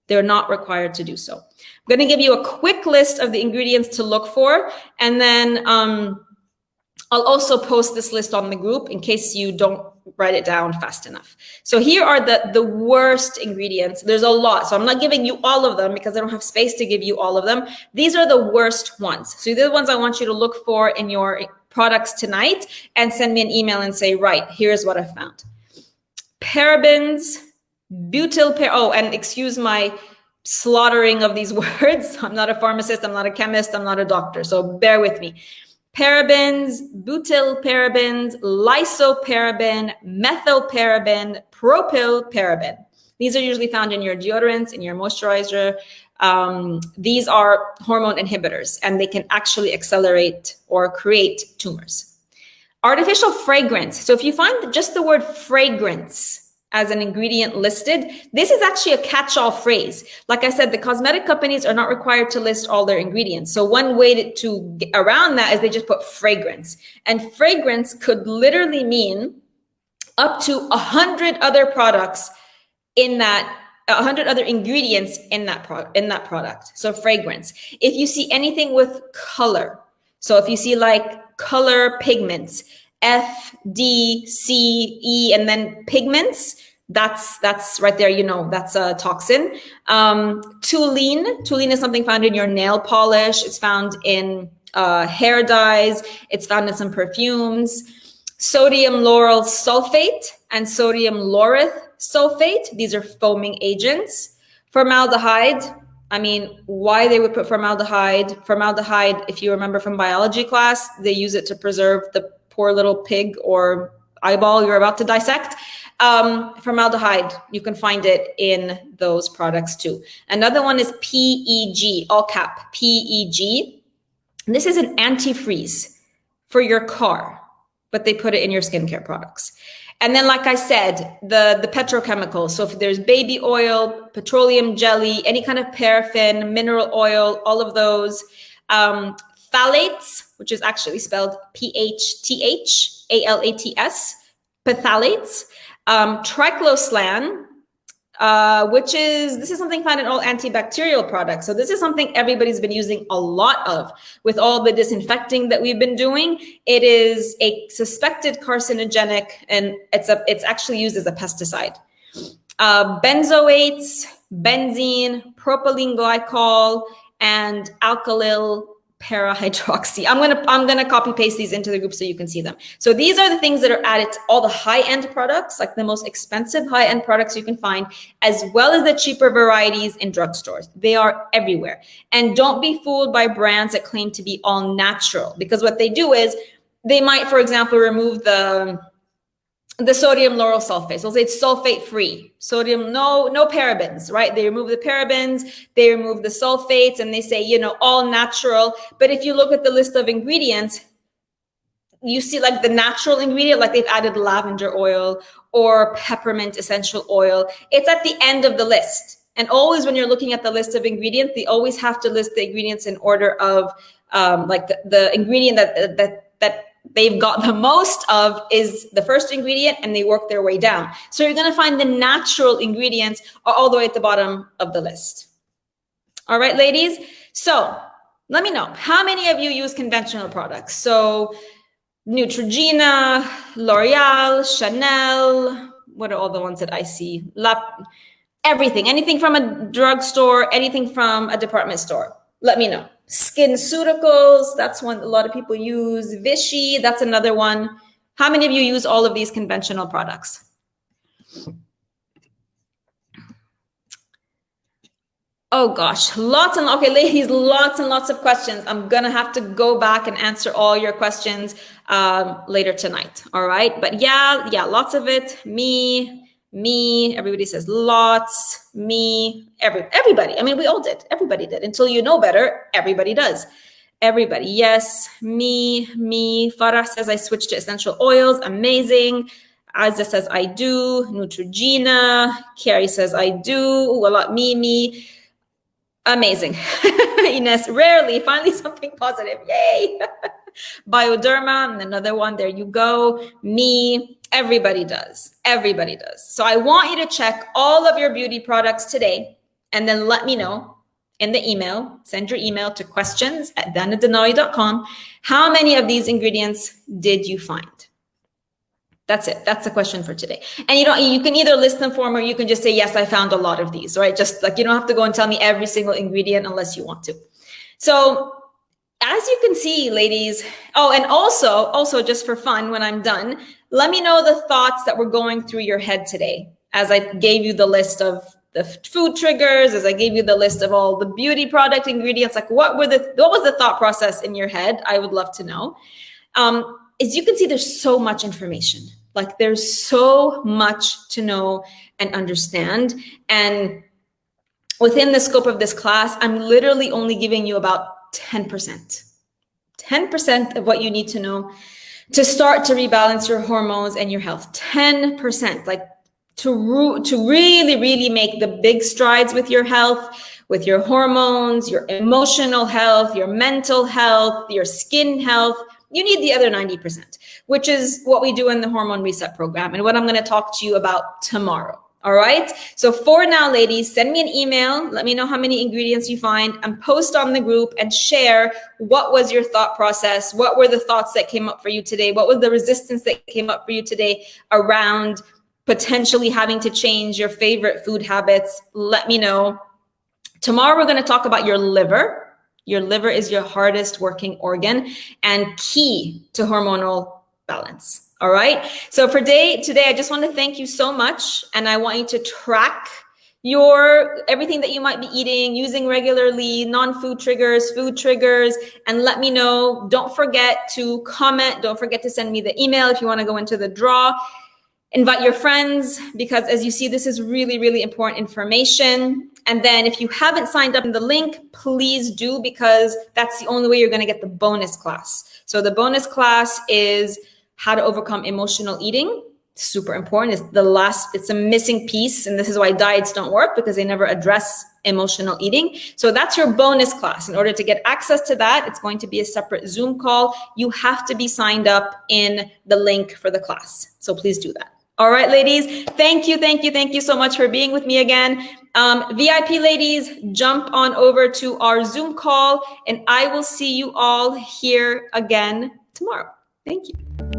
They're not required to do so. I'm going to give you a quick list of the ingredients to look for, and then I'll also post this list on the group in case you don't write it down fast enough. So here are the worst ingredients. There's a lot, so I'm not giving you all of them because I don't have space to give you all of them. These are the worst ones. So they're the ones I want you to look for in your products tonight and send me an email and say, right, here's what I found. Parabens, and excuse my slaughtering of these words. I'm not a pharmacist, I'm not a chemist, I'm not a doctor, so bear with me. Parabens, butylparabens, lysoparaben, methylparaben, propylparaben. These are usually found in your deodorants, in your moisturizer. These are hormone inhibitors, and they can actually accelerate or create tumors. Artificial fragrance. So if you find just the word fragrance as an ingredient listed, this is actually a catch-all phrase. Like I said, the cosmetic companies are not required to list all their ingredients. So one way to get around that is they just put fragrance. And fragrance could literally mean up to 100 other products in that, 100 other ingredients in that product. So fragrance. If you see anything with color, so if you see like color pigments, F, D, C, E, and then pigments, that's right there, you know, that's a toxin. Toluene is something found in your nail polish. It's found in hair dyes. It's found in some perfumes. Sodium lauryl sulfate and sodium laureth sulfate. These are foaming agents. Formaldehyde. I mean, why they would put formaldehyde? Formaldehyde, if you remember from biology class, they use it to preserve the poor little pig or eyeball you're about to dissect. Formaldehyde, you can find it in those products too. Another one is PEG, all cap, PEG. This is an antifreeze for your car, but they put it in your skincare products. And then, like I said, the petrochemicals. So if there's baby oil, petroleum jelly, any kind of paraffin, mineral oil, all of those. Phthalates, which is actually spelled PHTHALATS, phthalates. Triclosan, this is something found in all antibacterial products. So this is something everybody's been using a lot of with all the disinfecting that we've been doing. It is a suspected carcinogenic, and it's actually used as a pesticide. Benzoates, benzene, propylene glycol, and alkylyl parahydroxy. I'm gonna copy paste these into the group so you can see them. So these are the things that are added to all the high-end products, like the most expensive high-end products you can find, as well as the cheaper varieties in drugstores. They are everywhere. And don't be fooled by brands that claim to be all natural, because what they do is they might, for example, remove the sodium lauryl sulfate. So say it's sulfate free. Sodium, no parabens, right? They remove the parabens, they remove the sulfates, and they say, you know, all natural. But if you look at the list of ingredients, you see like the natural ingredient, like they've added lavender oil or peppermint essential oil. It's at the end of the list. And always when you're looking at the list of ingredients, they always have to list the ingredients in order of like the ingredient that they've got the most of is the first ingredient, and they work their way down. So you're going to find the natural ingredients are all the way at the bottom of the list. All right, ladies. So let me know, how many of you use conventional products? So Neutrogena, L'Oreal, Chanel, what are all the ones that I see? Everything, anything from a drugstore, anything from a department store. Let me know. SkinCeuticals, that's one a lot of people use. Vichy, that's another one. How many of you use all of these conventional products? Oh gosh, okay, ladies, lots and lots of questions. I'm gonna have to go back and answer all your questions later tonight, all right? But yeah, lots of it. Me, everybody says lots, me, everybody. I mean, we all did, everybody did. Until you know better, everybody does. Everybody, yes, me. Farah says I switched to essential oils, amazing. Azza says I do. Neutrogena. Carrie says I do. Ooh, a lot, me. Amazing. Ines, rarely, finally something positive. Yay. Bioderma, and another one. There you go. Me. Everybody does. Everybody does. So I want you to check all of your beauty products today and then let me know in the email. Send your email to questions@danadenali.com. How many of these ingredients did you find? That's it. That's the question for today. And you can either list them for me or you can just say, yes, I found a lot of these, right? Just like, you don't have to go and tell me every single ingredient unless you want to. So as you can see, ladies, oh, and also just for fun, when I'm done, let me know the thoughts that were going through your head today as I gave you the list of the food triggers, as I gave you the list of all the beauty product ingredients. Like what was the thought process in your head? I would love to know. As you can see, there's so much information. Like there's so much to know and understand. And within the scope of this class, I'm literally only giving you about 10%. 10% of what you need to know to start to rebalance your hormones and your health. 10%, like to really make the big strides with your health, with your hormones, your emotional health, your mental health, your skin health. You need the other 90%, which is what we do in the Hormone Reset program and what I'm going to talk to you about tomorrow. All right. So for now, ladies, send me an email. Let me know how many ingredients you find and post on the group and share what was your thought process. What were the thoughts that came up for you today? What was the resistance that came up for you today around potentially having to change your favorite food habits? Let me know. Tomorrow, we're going to talk about your liver. Your liver is your hardest working organ and key to hormonal balance. All right. So for today, I just want to thank you so much. And I want you to track everything that you might be eating, using regularly, non-food triggers, food triggers, and let me know. Don't forget to comment. Don't forget to send me the email if you want to go into the draw. Invite your friends, because as you see, this is really, really important information. And then if you haven't signed up in the link, please do, because that's the only way you're going to get the bonus class. So the bonus class is how to overcome emotional eating. Super important. It's a missing piece. And this is why diets don't work, because they never address emotional eating. So that's your bonus class. In order to get access to that, it's going to be a separate Zoom call. You have to be signed up in the link for the class. So please do that. All right, ladies, thank you so much for being with me again. VIP ladies, jump on over to our Zoom call and I will see you all here again tomorrow. Thank you.